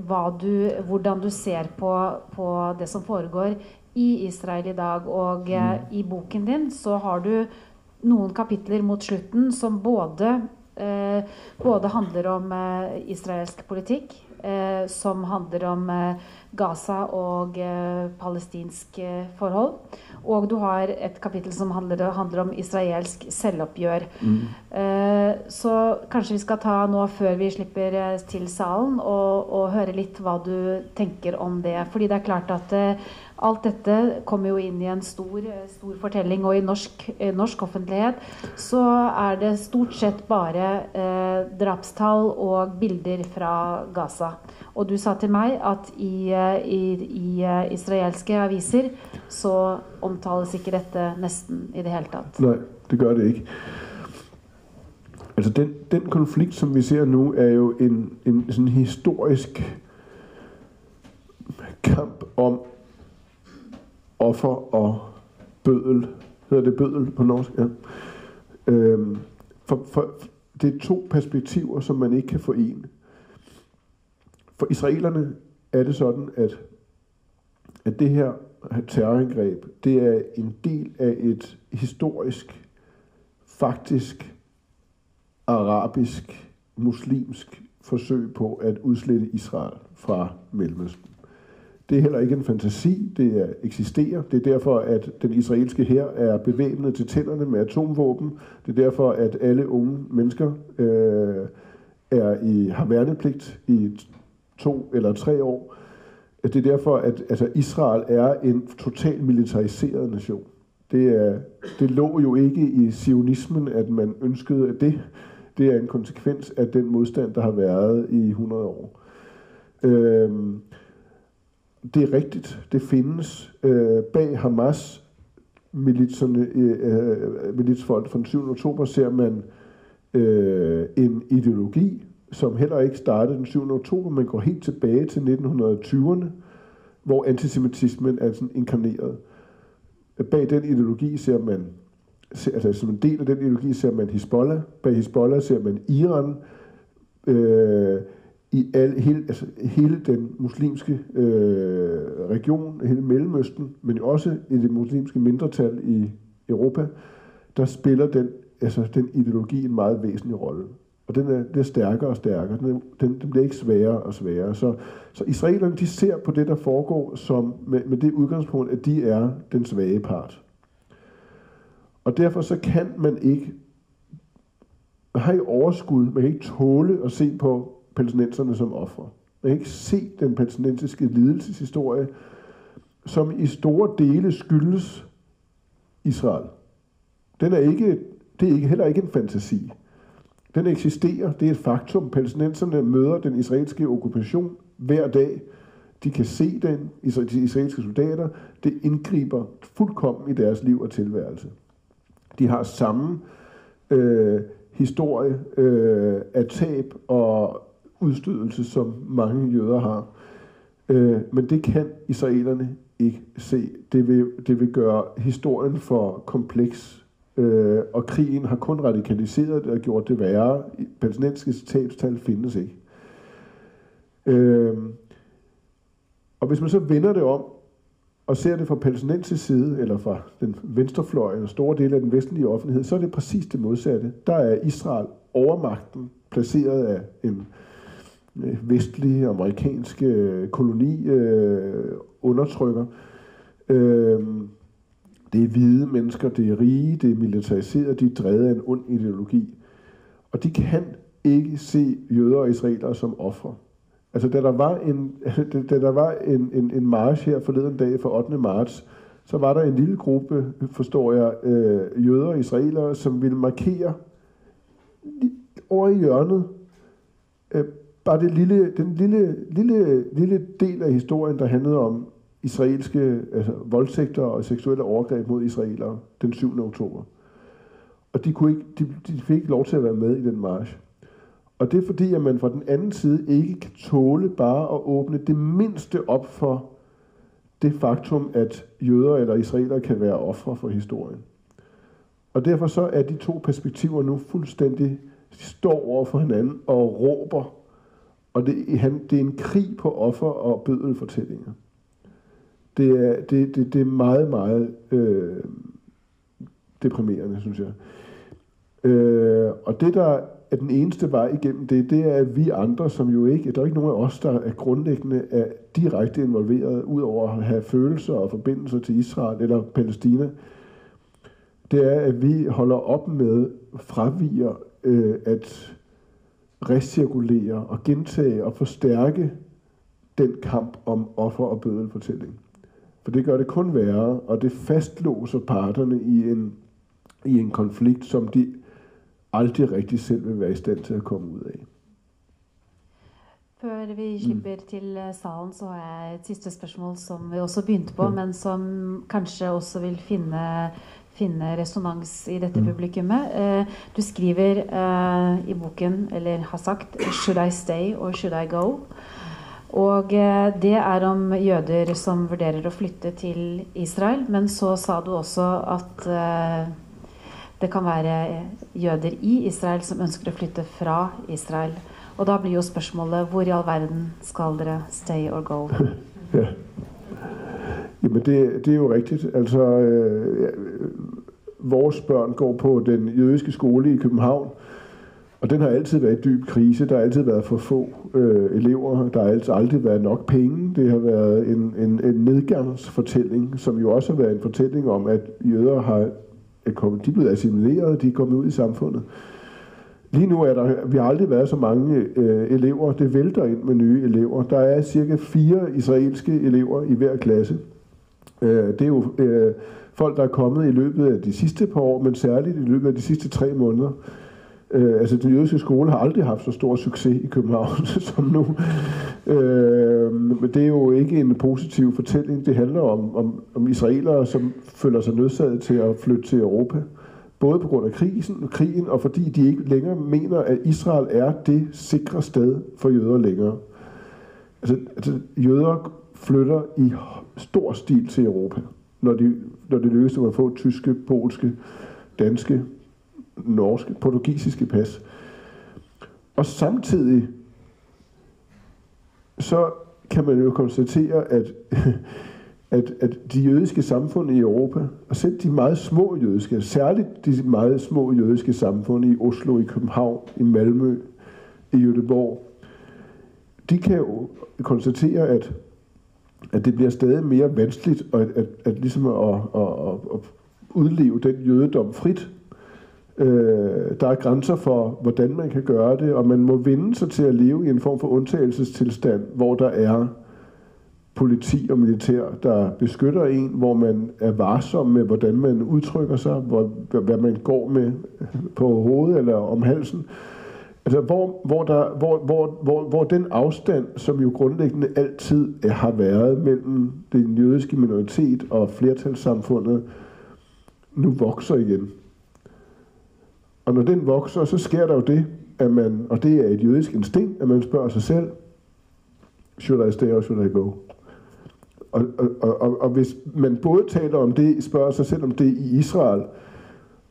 hvordan du ser på det som foregår i Israel i dag. Og i boken din så har du noen kapitler mot slutten som både handler om israelsk politikk, som handler om Gaza og palestinsk forhold. Og du har et kapittel som handler om israelsk selvoppgjør. Så kanskje vi skal ta nå, før vi slipper til salen, og høre litt hva du tenker om det. Fordi det er klart at alt dette kommer jo inn i en stor fortelling, og i norsk offentlighet så er det stort sett bare drapstall og bilder fra Gaza. Og du sa til meg at i israelske aviser så omtales ikke dette nesten i det hele tatt. Nej, det gør det ikke. Altså den konflikt, som vi ser nu, er jo en sådan historisk kamp om offer og bødel. Hedder det bødel på norsk? Ja. For det er to perspektiver, som man ikke kan forene. For israelerne er det sådan, at det her terrorangreb, det er en del af et historisk, faktisk arabisk, muslimsk forsøg på at udslette Israel fra Mellemøsten. Det er heller ikke en fantasi, det eksisterer. Det er derfor, at den israelske hær er bevæbnet til tænderne med atomvåben. Det er derfor, at alle unge mennesker har værnepligt i 2 eller 3 år. Det er derfor, at Israel er en totalt militariseret nation. Det lå jo ikke i zionismen, at man ønskede det. Det er en konsekvens af den modstand, der har været i 100 år. Det er rigtigt. Det findes bag Hamas militsfolk fra den 7. oktober ser man en ideologi, som heller ikke startede den 7. oktober, men går helt tilbage til 1920'erne, hvor antisemitismen er sådan inkarneret. Bag den ideologi ser man, altså som en del af den ideologi ser man Hizbollah. Bag Hizbollah ser man Iran. I hele den muslimske region, hele Mellemøsten, men også i det muslimske mindretal i Europa, der spiller den ideologi en meget væsentlig rolle. Og den er stærkere og stærkere. Den bliver ikke sværere og sværere. Så israelerne, de ser på det, der foregår, som med det udgangspunkt, at de er den svage part. Og derfor så kan man ikke have overskud, man kan ikke tåle at se på palæstinenserne som ofre. Man kan ikke se den palæstinensiske lidelseshistorie, som i store dele skyldes Israel. Det er heller ikke en fantasi. Den eksisterer, det er et faktum. Palæstinenserne møder den israelske okkupation hver dag. De kan se de israelske soldater. Det indgriber fuldkommen i deres liv og tilværelse. De har samme historie af tab og udstødelse, som mange jøder har. Men det kan israelerne ikke se. Det vil gøre historien for kompleks. Og krigen har kun radikaliseret det og gjort det værre. Palæstinensiske tabstal findes ikke. Og hvis man så vender det om og ser det fra palæstinensisk side, eller fra den venstrefløj, eller store dele af den vestlige offentlighed, så er det præcis det modsatte. Der er Israel overmagten, placeret af en vestlig, amerikansk koloni undertrykker. Det er hvide mennesker, det er rige, det er militariseret, de er drevet af en ond ideologi. Og de kan ikke se jøder og israelere som ofre. Altså, da der var en march her forleden dag for 8. marts, så var der en lille gruppe, forstår jeg, jøder og israelere, som ville markere over i hjørnet bare den lille del af historien, der handlede om israelske voldtægter og seksuelle overgreb mod israelere den 7. oktober. Og de fik ikke lov til at være med i den march. Og det er fordi, at man fra den anden side ikke kan tåle bare at åbne det mindste op for det faktum, at jøder eller israelere kan være ofre for historien. Og derfor så er de to perspektiver nu fuldstændig står over for hinanden og råber. Og det er en krig på offer og bødelfortællinger. Det er meget, meget deprimerende, synes jeg. Og det, der er den eneste vej igennem det er, at vi andre, som jo ikke, der er ikke nogen af os, der er grundlæggende er direkte involveret, ud over at have følelser og forbindelser til Israel eller Palæstina, det er, at vi holder op med fraviger at recirkulere og gentage og forstærke den kamp om offer- og bødelfortælling. For det gør det kun værre, og det fastlåser parterne i en konflikt, som de aldrig rigtig selv vil være i stand til at komme ud af. Før vi slipper til salen, så har jeg et sidste spørgsmål, som vi også begynte på, men som kanskje også vil finne resonans i dette publikummet. Du skriver i boken, eller har sagt, «Should I stay or should I go?» Og det er om jøder som vurderer å flytte til Israel, men så sa du også at det kan være jøder i Israel som ønsker å flytte fra Israel. Og da blir jo spørsmålet, hvor i all verden skal dere stay or go? Ja. Jamen det er jo rigtigt. Altså, vores børn går på den jødiske skole i København, og den har altid været i dyb krise. Der har altid været for få elever. Der har altid aldrig været nok penge. Det har været en nedgangsfortælling, som jo også har været en fortælling om, at jøder de er blevet assimileret, de er kommet ud i samfundet. Lige nu vi har aldrig været så mange elever. Det vælter ind med nye elever. Der er cirka 4 israelske elever i hver klasse. Det er jo folk, der er kommet i løbet af de sidste par år, men særligt i løbet af de sidste 3 måneder. Altså den jødiske skole har aldrig haft så stor succes i København som nu. Men det er jo ikke en positiv fortælling. Det handler om israelere, som føler sig nødsaget til at flytte til Europa. Både på grund af krigen, og fordi de ikke længere mener, at Israel er det sikre sted for jøder længere. Altså jøder flytter i stor stil til Europa, når det lykkes at få tyske, polske, danske, norske, portugisiske pas. Og samtidig så kan man jo konstatere, at de jødiske samfund i Europa, og selv de meget små jødiske, særligt de meget små jødiske samfund i Oslo, i København, i Malmø, i Göteborg, de kan jo konstatere, at det bliver stadig mere vanskeligt at ligesom at udleve den jødedom frit. Der er grænser for, hvordan man kan gøre det, og man må vende sig til at leve i en form for undtagelsestilstand, hvor der er politi og militær, der beskytter en, hvor man er varsom med, hvordan man udtrykker sig, hvad man går med på hovedet eller om halsen. Altså, hvor den afstand, som jo grundlæggende altid har været mellem den jødiske minoritet og flertalssamfundet, nu vokser igen. Og når den vokser, så sker der jo det, at man, og det er et jødisk instinkt, at man spørger sig selv, should I stay or should I go? Og hvis man både taler om det, spørger sig selv om det i Israel,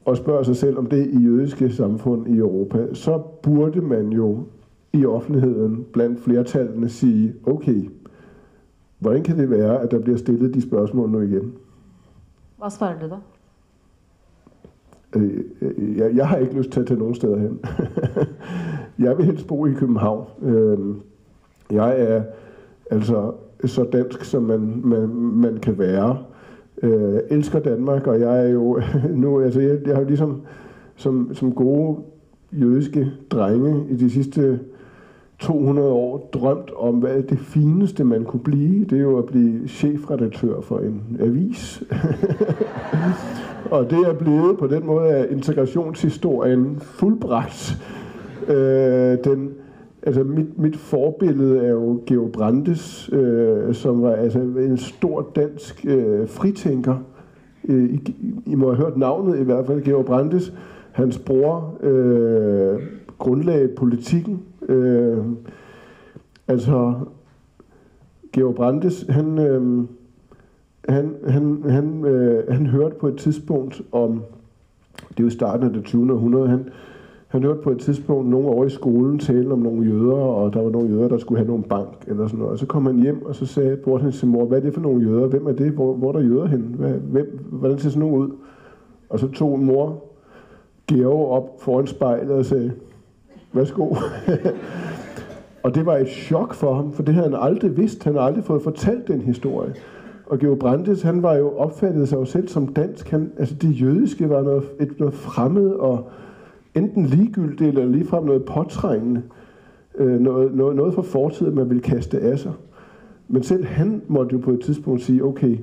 og spørger sig selv om det i jødiske samfund i Europa, så burde man jo i offentligheden blandt flertallene sige, okay, hvordan kan det være, at der bliver stillet de spørgsmål nu igen? Hvad svarer du da? Jeg har ikke lyst til at tage nogen steder hen. Jeg vil helst bo i København. Jeg er altså så dansk, som man kan være. Elsker Danmark, og jeg er jo nu, altså jeg har ligesom som gode jødiske drenge i de sidste 200 år drømt om, hvad det fineste man kunne blive. Det er jo at blive chefredaktør for en avis. Og det er blevet på den måde af integrationshistorien fuldbragt. Altså mit forbillede er jo Georg Brandes, som var altså en stor dansk fritænker. I må have hørt navnet i hvert fald, Georg Brandes. Hans bror grundlagde Politikken. Altså Georg Brandes, han hørte på et tidspunkt om, det er jo starten af det 20. århundrede, han hørte på et tidspunkt nogle år i skolen tale om nogle jøder, og der var nogle jøder, der skulle have nogle bank eller sådan noget. Og så kom han hjem, og så spurgte han sin mor, hvad er det for nogle jøder? Hvem er det? Hvor er der jøder henne? Hvordan ser sådan nogle ud? Og så tog mor Georg op foran spejlet og sagde, værsgo. Og det var et chok for ham, for det havde han aldrig vidst. Han havde aldrig fået fortalt den historie. Og Georg Brandes, han var jo opfattet sig jo selv som dansk. Altså det jødiske var noget fremmed og enten ligegyldigt eller ligefrem noget påtrængende. Noget fra fortiden, man ville kaste af sig. Men selv han måtte jo på et tidspunkt sige, okay,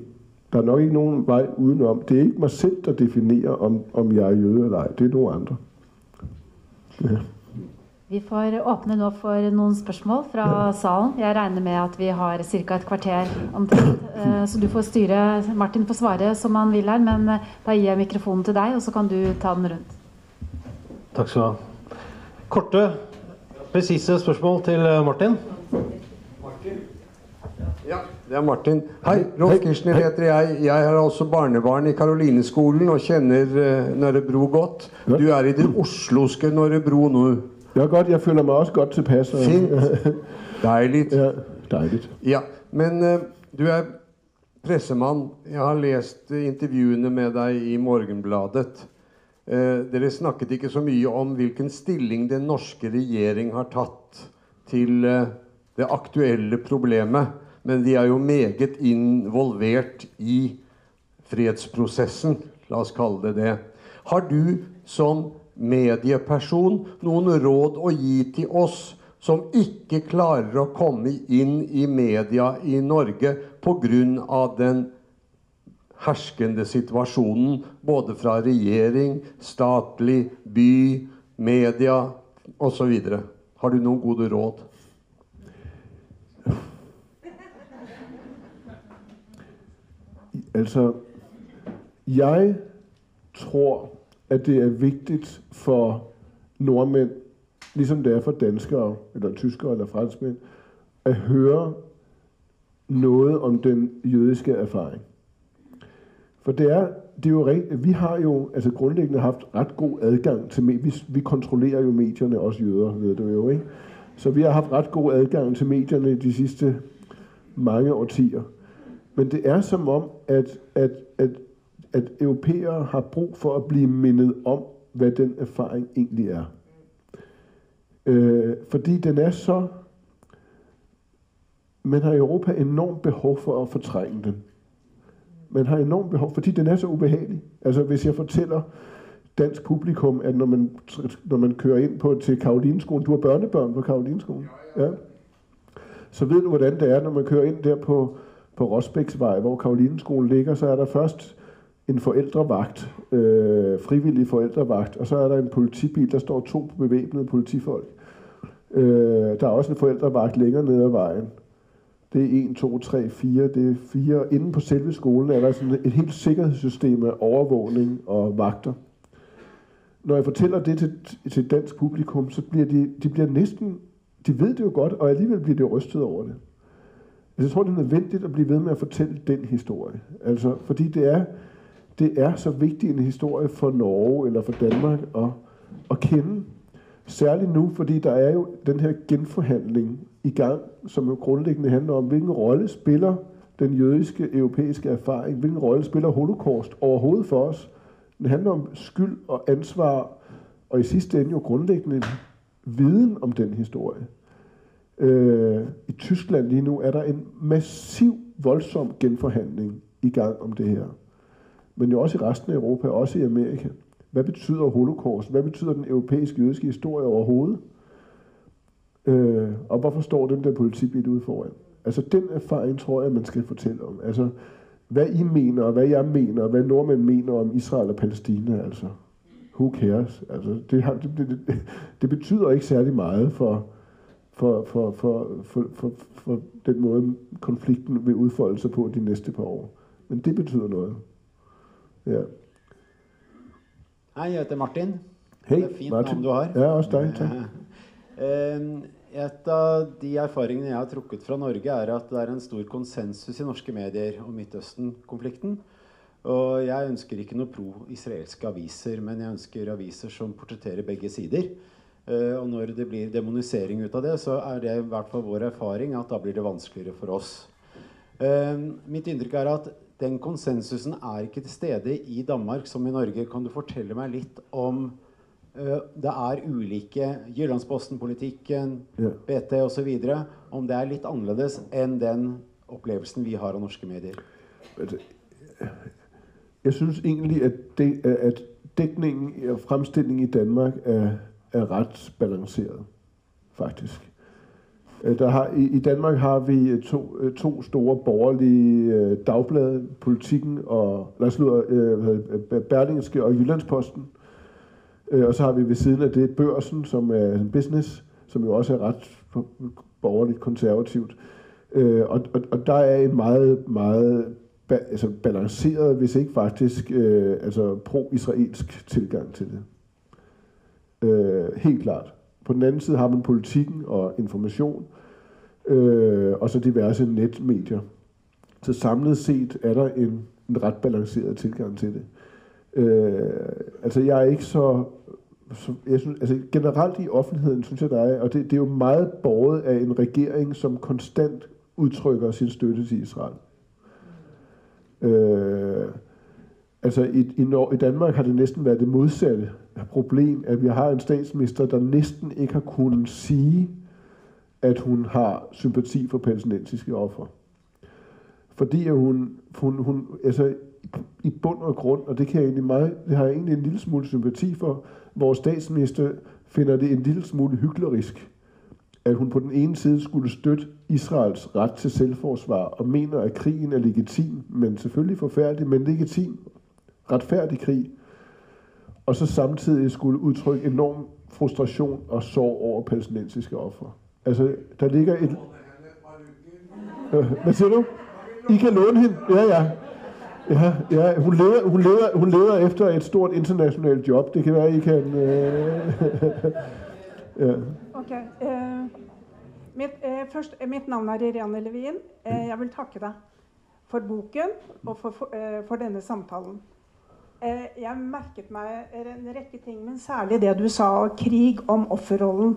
der er nok ikke nogen vej udenom. Det er ikke mig selv, der definerer, om jeg er jøde eller ej. Det er nogen andre. Ja. Vi får åpne nå for nogle spørgsmål fra salen. Jeg regner med, at vi har cirka et kvarter omtrent. Så du får styre, Martin får svare som han vil her, men da giver jeg mikrofonen til dig, og så kan du ta den rundt. Tak skal du ha. Korte, præcise spørgsmål til Martin. Martin? Ja, det er Martin. Hej, Rolf Kirchner heter jeg. Jeg har også barnebarn i Karolineskolen og kender Nørrebro godt. Du er i det osloske Nørrebro nu. Ja, godt. Jeg føler mig også godt tilpas. Fint. Dejligt. Ja, dejligt. Ja, men du er pressemann. Jeg har læst intervjuene med deg i Morgenbladet. Dere snakket ikke så mye om hvilken stilling den norske regjering har tatt til det aktuelle problemet, men de er jo meget involvert i fredsprosessen, la oss kalle det det. Har du som medieperson noen råd å gi til oss som ikke klarer å komme inn i media i Norge på grunn av den herskende situasjonen, både fra regjering, statlig, by, media og så videre? Har du noen gode råd? Altså, jeg tror, at det er vigtigt for nordmænd, ligesom det er for danskere, eller tyskere, eller franskmænd, at høre noget om den jødiske erfaring. For det er jo rigtigt, vi har jo altså grundlæggende haft ret god adgang til vi kontrollerer jo medierne, også jøder, ved du jo, ikke? Så vi har haft ret god adgang til medierne de sidste mange årtier. Men det er som om, at europæere har brug for at blive mindet om, hvad den erfaring egentlig er. Fordi den er så... Man har i Europa enormt behov for at fortrænge den. Man har enormt behov, fordi den er så ubehagelig. Altså hvis jeg fortæller dansk publikum, at når man kører ind til Karolineskolen, du har børnebørn på Karolineskolen, ja, så ved du, hvordan det er, når man kører ind der på Rosbæksvej, hvor Karolineskolen ligger, så er der først en forældrevagt, frivillig forældrevagt, og så er der en politibil, der står 2 bevæbnede politifolk. Der er også en forældrevagt længere nede ad vejen. Det er 1, 2, 3, 4, det er 4. Inden på selve skolen er der sådan et helt sikkerhedssystem af overvågning og vagter. Når jeg fortæller det til dansk publikum, så bliver de bliver næsten, de ved det jo godt, og alligevel bliver de rystet over det. Jeg tror, det er nødvendigt at blive ved med at fortælle den historie. Altså, fordi det er så vigtig en historie for Norge eller for Danmark at kende. Særligt nu, fordi der er jo den her genforhandling i gang, som jo grundlæggende handler om, hvilken rolle spiller den jødiske europæiske erfaring, hvilken rolle spiller holocaust overhovedet for os. Det handler om skyld og ansvar, og i sidste ende jo grundlæggende viden om den historie. I Tyskland lige nu er der en massiv, voldsom genforhandling i gang om det her. Men jo også i resten af Europa, også i Amerika. Hvad betyder holocaust? Hvad betyder den europæiske jødiske historie overhovedet? Og hvorfor står den der politibil ude foran? Altså den erfaring tror jeg, man skal fortælle om. Altså hvad I mener, og hvad jeg mener, og hvad nordmænd mener om Israel og Palæstina. Altså who cares? Altså, det betyder ikke særlig meget for den måde, konflikten vil udfolde sig på de næste par år. Men det betyder noget. Ja. Hej, jeg heter Martin. Hej, det er fint Martin. navn du har. Ja, også dig, tak. Et av de erfaringene jeg har trukket fra Norge er at det er en stor konsensus i norske medier om Midtøsten-konflikten. Og jeg ønsker ikke noe pro-israelske aviser, men jeg ønsker aviser som portretterer begge sider. Og når det blir demonisering ut av det, så er det i hvert fall vår erfaring at da blir det vanskeligere for oss. Mitt inntrykk er at den konsensusen er ikke til stede i Danmark som i Norge. Kan du fortelle meg litt om det er ulike Jyllandsposten-politikken, BT og så videre, om det er litt annerledes enn den opplevelsen vi har av norske medier? Jeg synes egentlig, at dækningen og fremstillingen i Danmark er ret balanceret, faktisk. I Danmark har vi to store borgerlige dagblade, Politikken og Berlingske og Jyllandsposten. Og så har vi ved siden af det Børsen, som er en business, som jo også er ret borgerligt konservativt. Og der er en meget, meget balanceret, hvis ikke faktisk pro-israelsk tilgang til det. Helt klart. På den anden side har man Politikken og Information, og så diverse netmedier. Så samlet set er der en ret balanceret tilgang til det. Jeg er ikke så jeg synes, altså generelt i offentligheden, synes jeg, der er, og det er jo meget båret af en regering, som konstant udtrykker sin støtte til Israel. Altså i Danmark har det næsten været det modsatte problem, at vi har en statsminister, der næsten ikke har kunnet sige, at hun har sympati for palæstinensiske ofre. Fordi at hun altså i bund og grund, og det har jeg egentlig en lille smule sympati for, vores statsminister finder det en lille smule hyklerisk, at hun på den ene side skulle støtte Israels ret til selvforsvar, og mener, at krigen er legitim, men selvfølgelig forfærdelig, men legitim, retfærdig krig, og så samtidig skulle udtrykke enorm frustration og sorg over palæstinensiske ofre. Altså, der ligger et... Hvad siger du? I kan låne hende? Ja, hun leder efter et stort internationalt job. Det kan være, I kan... Ja. Okay. Mitt navn er Irene Levin. Jeg vil takke deg for boken og for denne samtalen. Jeg merket meg en rekke ting, men særlig det du sa, krig om offerrollen.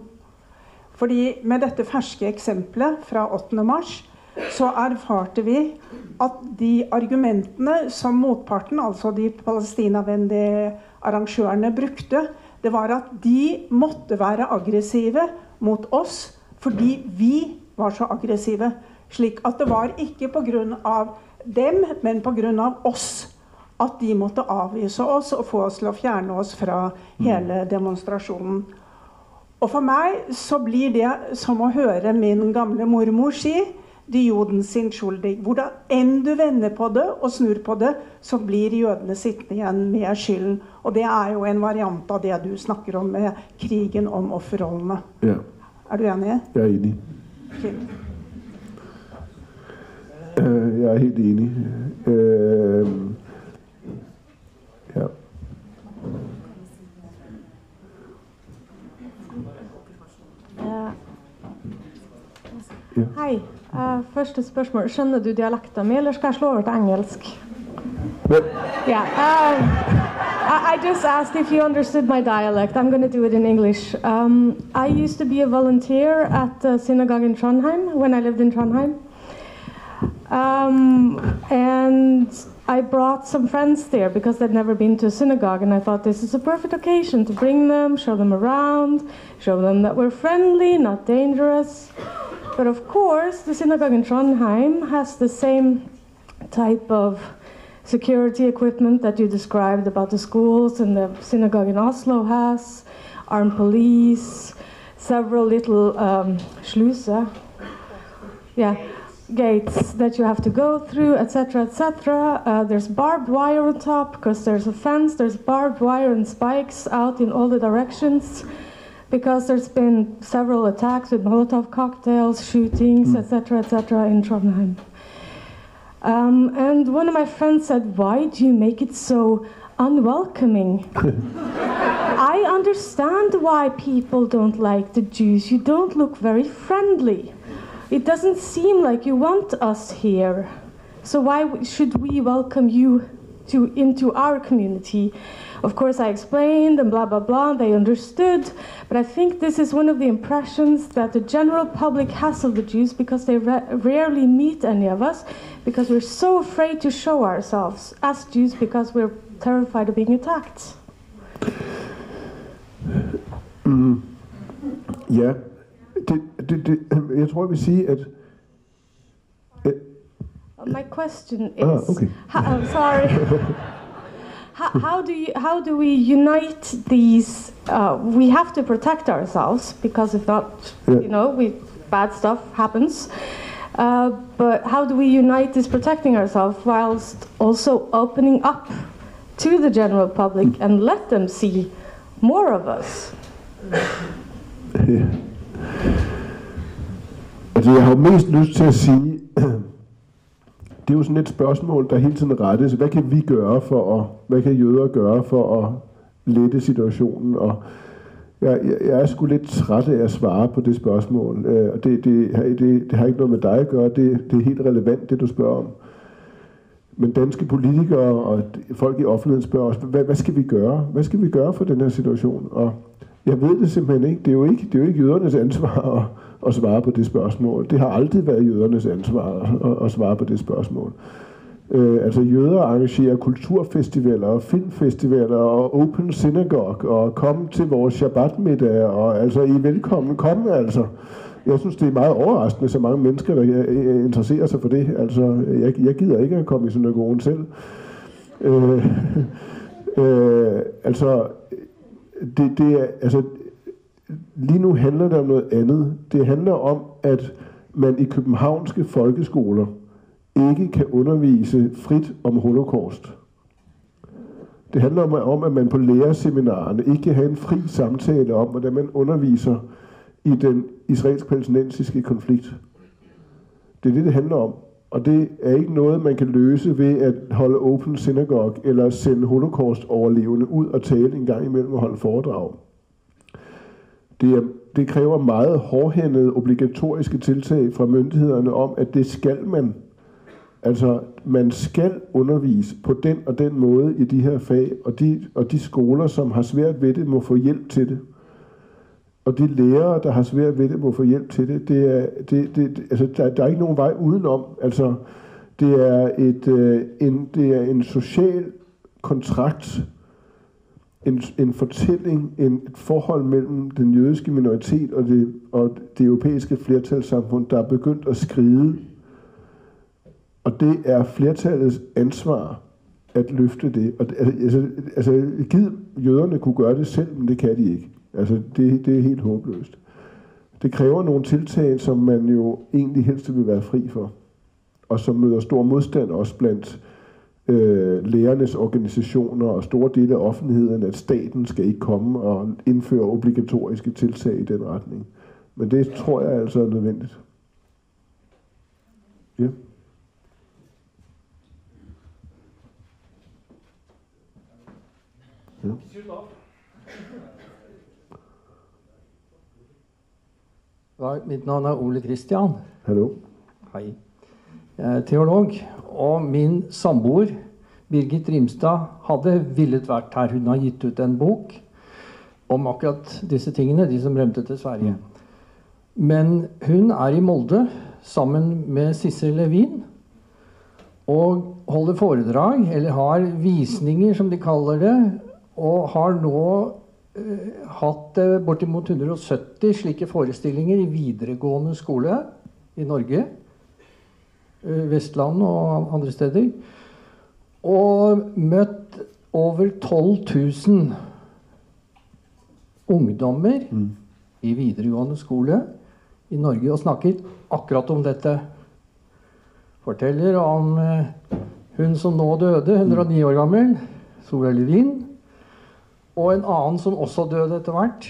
Fordi med dette ferske eksempelet fra 8. mars, så erfarte vi at de argumentene som motparten, altså de palestinavennlige arrangørene, brukte, det var at de måtte være aggressive mot oss, fordi vi var så aggressive. Slik at det var ikke på grunn av dem, men på grunn av oss, at de måtte avvise oss og få oss til å fjerne oss fra hele demonstrasjonen. Og for meg så blir det som å høre min gamle mormor si, de Juden sin skyldig. Hvordan enn du vender på det og snur på det, så blir jødene sittende igjen med skylden. Og det er jo en variant av det du snakker om med krigen om offerrollene. Ja. Er du enig? Jeg er enig. Fint. Jeg er helt enig. Ja. Hei. Første spørsmål. Skjønner du dialekten min, eller skal jeg slå over til engelsk? Yeah. I just asked if you understood my dialect. I'm going to do it in English. I used to be a volunteer at the synagogue in Trondheim when I lived in Trondheim. And I brought some friends there because they'd never been to a synagogue, and I thought this is a perfect occasion to bring them, show them around, show them that we're friendly, not dangerous. But of course, the synagogue in Trondheim has the same type of security equipment that you described about the schools, and the synagogue in Oslo has armed police, several little sluiser, gates that you have to go through, etc., etc. There's barbed wire on top because there's a fence. There's barbed wire and spikes out in all the directions because there's been several attacks with Molotov cocktails, shootings, etc., etc. in Trondheim. And one of my friends said, "Why do you make it so unwelcoming?" I understand why people don't like the Jews. You don't look very friendly. It doesn't seem like you want us here. So why should we welcome you into our community? Of course, I explained and blah, blah, blah. They understood. But I think this is one of the impressions that the general public has of the Jews because they rarely meet any of us because we're so afraid to show ourselves as Jews because we're terrified of being attacked. Ja. Jeg tror, jeg vil sige, at... My question is... okay. Sorry. How do we unite these... we have to protect ourselves, because if not, bad stuff happens. But how do we unite this protecting ourselves whilst also opening up to the general public and let them see more of us? Ja. Altså, jeg har jo mest lyst til at sige, det er jo sådan et spørgsmål, der hele tiden rettes. Hvad kan vi gøre hvad kan jøder gøre for at lette situationen? Og jeg er sgu lidt træt af at svare på det spørgsmål. Det har ikke noget med dig at gøre. Det er helt relevant, det du spørger om. Men danske politikere og folk i offentligheden spørger os, hvad skal vi gøre? Hvad skal vi gøre for den her situation? Og jeg ved det simpelthen ikke. Det er jo ikke jødernes ansvar at svare på det spørgsmål. Det har aldrig været jødernes ansvar at svare på det spørgsmål. Altså jøder arrangerer kulturfestivaler og filmfestivaler og open synagogue og kom til vores shabbatmiddag og altså I er velkommen, kom altså. Jeg synes det er meget overraskende så mange mennesker der interesserer sig for det. Altså jeg gider ikke at komme i synagogen selv. Altså det er altså lige nu handler det om noget andet. Det handler om at man i københavnske folkeskoler ikke kan undervise frit om holocaust. Det handler om, at man på lærerseminarerne ikke kan have en fri samtale om, hvordan man underviser i den israelsk-palæstinensiske konflikt. Det er det handler om. Og det er ikke noget, man kan løse ved at holde open synagogue eller sende holocaust-overlevende ud og tale en gang imellem og holde foredrag. Det kræver meget hårdhændede obligatoriske tiltag fra myndighederne om, at det skal man. Altså, man skal undervise på den og den måde i de her fag, og de skoler, som har svært ved det, må få hjælp til det. Og de lærere, der har svært ved det, må få hjælp til det. Altså, der er ikke nogen vej udenom. Altså, det er en social kontrakt, en fortælling, et forhold mellem den jødiske minoritet og det europæiske flertalssamfund, der er begyndt at skride. Og det er flertallets ansvar at løfte det. Og jøderne kunne gøre det selv, men det kan de ikke. Altså, det er helt håbløst. Det kræver nogle tiltag, som man jo egentlig helst vil være fri for. Og som møder stor modstand også blandt lærernes organisationer og store dele af offentligheden, at staten skal ikke komme og indføre obligatoriske tiltag i den retning. Men det tror jeg altså er nødvendigt. Ja. Ja. Mitt navn er Ole Kristian. Hallo. Hei. Jeg er teolog, og min samboer, Birgit Rimstad, hadde villet vært her. Hun har gitt ut en bok om akkurat disse tingene, de som rømte til Sverige. Men hun er i Molde sammen med Sissel Levin, og holder foredrag, eller har visninger, som de kaller det, og har nå hatt bortimot 170 slike forestillinger i videregående skole i Norge, Vestland og andre steder, og møtt over 12.000 ungdommer i videregående skole i Norge og snakker akkurat om dette. Forteller om hun som nå døde, 109 år gammel, Sissel Levin, og en annen som også døde etter hvert.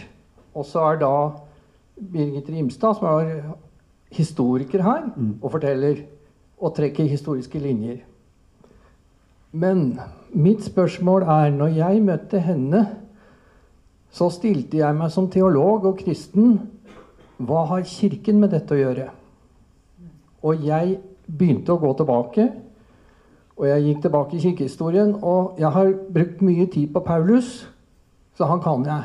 Og så er da Birgit Rimstad, som er historiker her, og forteller og trekker historiske linjer. Men mitt spørsmål er, når jeg møtte henne, så stilte jeg meg som teolog og kristen, hva har kirken med dette å gjøre? Og jeg begynte å gå tilbake, og jeg gikk tilbake i kirkehistorien, og jeg har brukt mye tid på Paulus, så han kan jeg,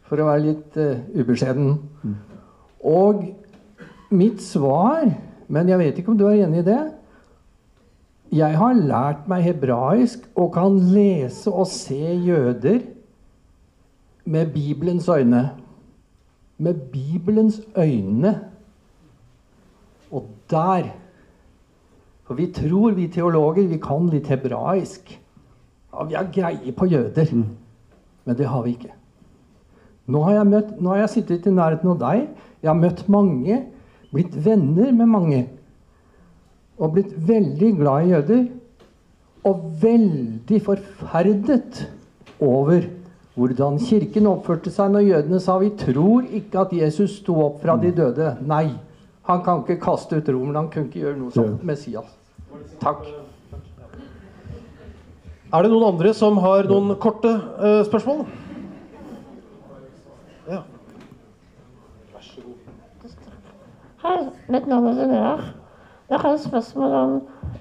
for å være litt ubeskjeden. Og mitt svar, men jeg vet ikke om du er enig i det, jeg har lært meg hebraisk og kan lese og se jøder med Bibelens øyne. Med Bibelens øyne. Og der, for vi tror, vi teologer, vi kan litt hebraisk. Ja, vi har greie på jøder. Men det har vi ikke. Nå har jeg sittet i nærheten av deg. Jeg har møtt mange, blitt venner med mange. Og blitt veldig glad i jøder. Og veldig forferdet over hvordan kirken oppførte seg når jødene sa vi tror ikke at Jesus sto opp fra de døde. Nei, han kan ikke kaste ut romerne, han kunne ikke gjøre noe som Messias. Takk. Er det noen andre som har noen korte spørsmål? Ja. Vær så god. Hei, mitt navn er Linnea. Jeg har et spørsmål om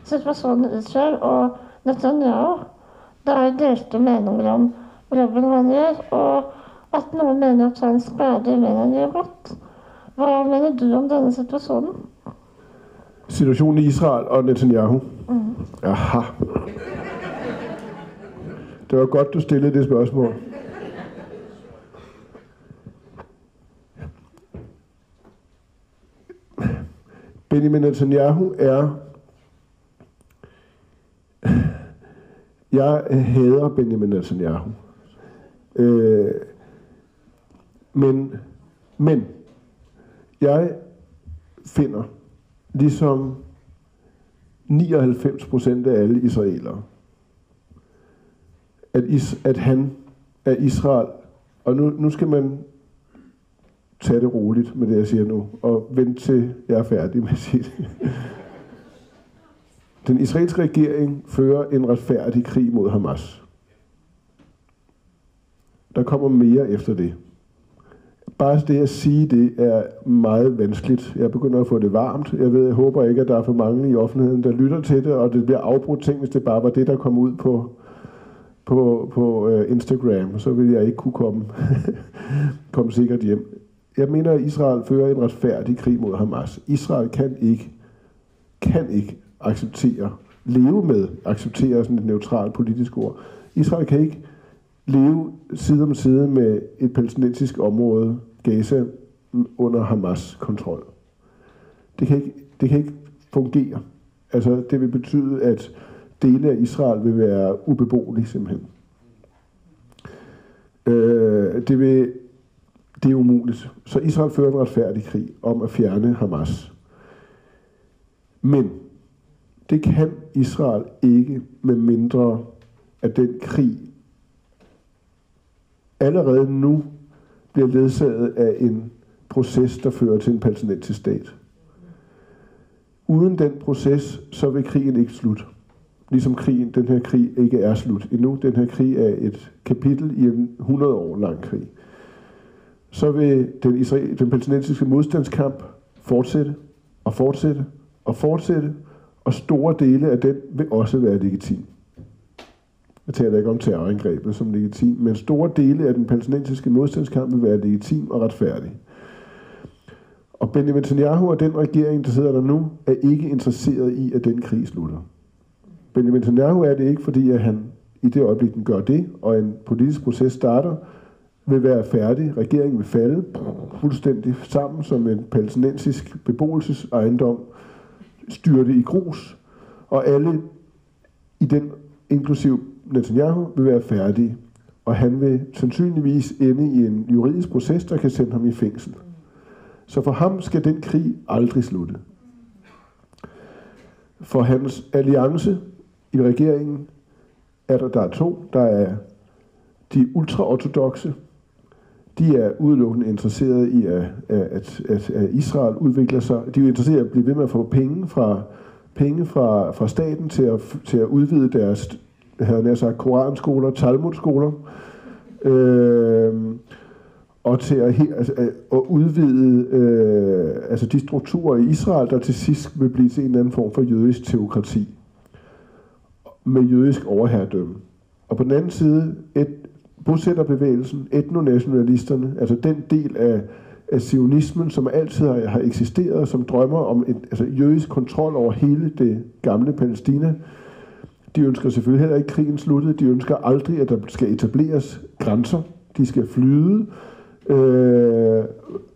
situasjonen i Israel og Netanyahu. Det er delte meninger om jobben han gjør, og at noen mener at han skader mer enn gjør godt. Hva mener du om denne situasjonen? Situationen i Israel og Netanyahu? Aha. Det var godt, du stillede det spørgsmål. Benjamin Netanyahu er... Jeg hader Benjamin Netanyahu. Men jeg finder, ligesom 99% af alle israelere, at han er Israel. Og nu skal man tage det roligt med det, jeg siger nu, og vente til jeg er færdig med at sige det. Den israelske regering fører en retfærdig krig mod Hamas. Der kommer mere efter det. Bare det at sige det er meget vanskeligt. Jeg begynder at få det varmt. Jeg håber ikke, at der er for mange i offentligheden, der lytter til det, og det bliver afbrudt ting, hvis det bare var det, der kom ud på Instagram. Så ville jeg ikke kunne komme sikkert hjem. Jeg mener, at Israel fører en retfærdig krig mod Hamas. Israel kan ikke acceptere sådan et neutralt politisk ord. Israel kan ikke leve side om side med et palæstinensisk område, Gaza, under Hamas kontrol. Det kan ikke fungere. Altså, det vil betyde, at dele af Israel vil være ubeboelige simpelthen. Det er umuligt. Så Israel fører en retfærdig krig om at fjerne Hamas. Men det kan Israel ikke, med mindre at den krig allerede nu bliver ledsaget af en proces, der fører til en palæstinensisk stat. Uden den proces, så vil krigen ikke slutte. Ligesom den her krig ikke er slut endnu. Den her krig er et kapitel i en 100 år lang krig. Så vil den palæstinensiske modstandskamp fortsætte, og store dele af den vil også være legitim. Jeg taler ikke om terrorangrebet som legitim, men store dele af den palæstinensiske modstandskamp vil være legitim og retfærdig. Og Benjamin Netanyahu og den regering, der sidder der nu, er ikke interesseret i, at den krig slutter. Benjamin Netanyahu er det ikke, fordi at han i det øjeblik, den gør det, og en politisk proces starter, vil være færdig. Regeringen vil falde fuldstændig sammen som en palæstinensisk beboelsesejendom, styrte i grus, og alle i den, inklusiv Netanyahu, vil være færdige. Og han vil sandsynligvis ende i en juridisk proces, der kan sende ham i fængsel. Så for ham skal den krig aldrig slutte. For hans alliance i regeringen er der er to. Der er de ultraortodokse. De er udelukkende interesserede i, at Israel udvikler sig. De er interesserede i at blive ved med at få penge fra staten til at udvide deres, havde jeg sagt, koranskoler, talmudskoler, og til at udvide de strukturer i Israel, der til sidst vil blive til en eller anden form for jødisk teokrati med jødisk overherredømme. Og på den anden side, bosætterbevægelsen, etnonationalisterne, altså den del af zionismen, som altid har eksisteret, som drømmer om jødisk kontrol over hele det gamle Palæstina. De ønsker selvfølgelig heller ikke krigen sluttet. De ønsker aldrig, at der skal etableres grænser. De skal flyde,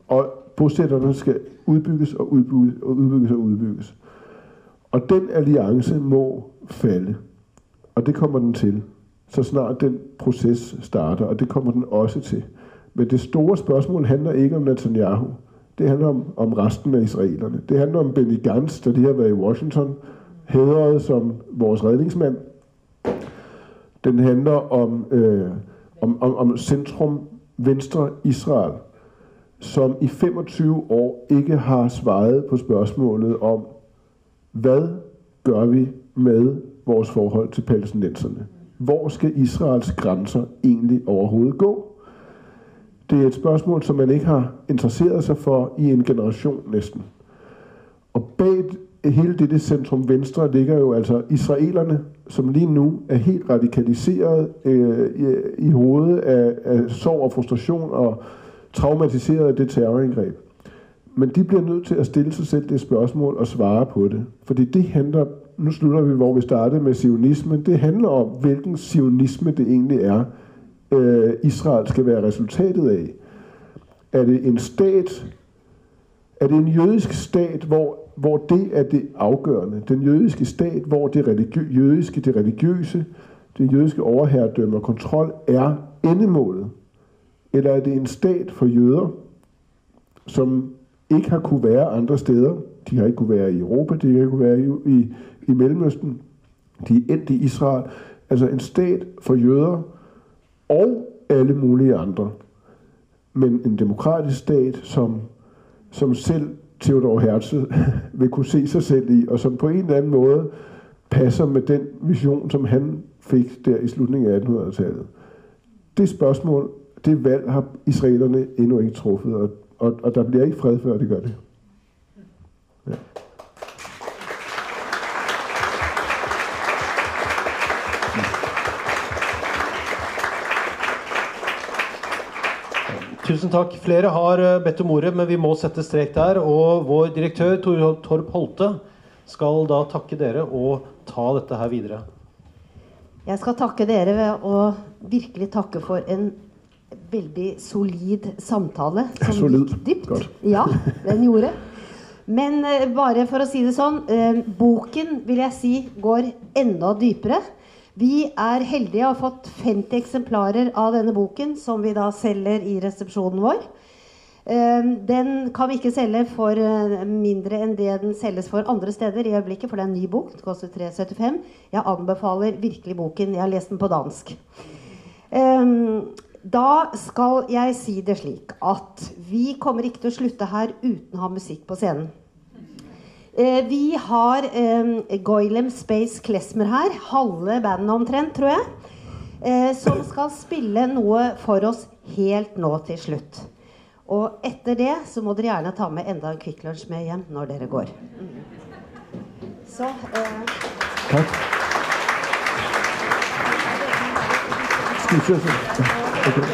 og bosætterne skal udbygges og udbygges. Og den alliance må falde, og det kommer den til, så snart den proces starter, og det kommer den også til. Men det store spørgsmål handler ikke om Netanyahu. Det handler om resten af israelerne. Det handler om Benny Gantz, der lige har været i Washington, hædret som vores redningsmand. Den handler om centrum venstre Israel, som i 25 år ikke har svaret på spørgsmålet om, hvad gør vi med vores forhold til palæstinenserne? Hvor skal Israels grænser egentlig overhovedet gå? Det er et spørgsmål, som man ikke har interesseret sig for i en generation næsten. Og bag hele det centrum venstre ligger jo altså israelerne, som lige nu er helt radikaliseret i hovedet af sorg og frustration og traumatiseret af det terrorangreb. Men de bliver nødt til at stille sig selv det spørgsmål og svare på det. Fordi det handler, nu slutter vi, hvor vi startede med zionismen, det handler om, hvilken zionisme det egentlig er, Israel skal være resultatet af. Er det en stat, er det en jødisk stat, hvor det er det afgørende? Den jødiske stat, hvor det religiøse, det jødiske overherredømme og kontrol er endemålet? Eller er det en stat for jøder, som ikke har kunne være andre steder? De har ikke kunne være i Europa, de har ikke kunne være i Mellemøsten. De er endt i Israel. Altså en stat for jøder og alle mulige andre. Men en demokratisk stat, som selv Theodor Herzl vil kunne se sig selv i, og som på en eller anden måde passer med den vision, som han fik der i slutningen af 1800-tallet. Det spørgsmål, det valg har israelerne endnu ikke truffet, og der bliver ikke fred før det gør det. Ja. Tusen takk. Flere har bedt om ordet, men vi må sette strek der. Og vår direktør, Torp Holte, skal da takke dere og ta dette her videre. Jeg skal takke dere ved å virkelig takke for en veldig solid samtale som gikk dypt. Godt. Ja, den gjorde. Men bare for å si det sånn, boken vil jeg si går enda dypere. Vi er heldige å ha fått 50 eksemplarer av denne boken som vi da selger i resepsjonen vår. Den kan vi ikke selge for mindre enn det den selges for andre steder i øyeblikket, for det er en ny bok, det koster 3,75. Jeg anbefaler virkelig boken, jeg har lest den på dansk. Da skal jeg si det slik at vi kommer ikke til å slutte her uten å ha musikk på scenen. Vi har Goylem Space Klezmer her, halve bandet omtrent, tror jeg, som skal spille noe for oss helt nå til slutt. Og etter det så må dere gjerne ta med enda en Kvikk Lunsj med hjem når dere går. Så takk. Skal vi se sånn? Okay.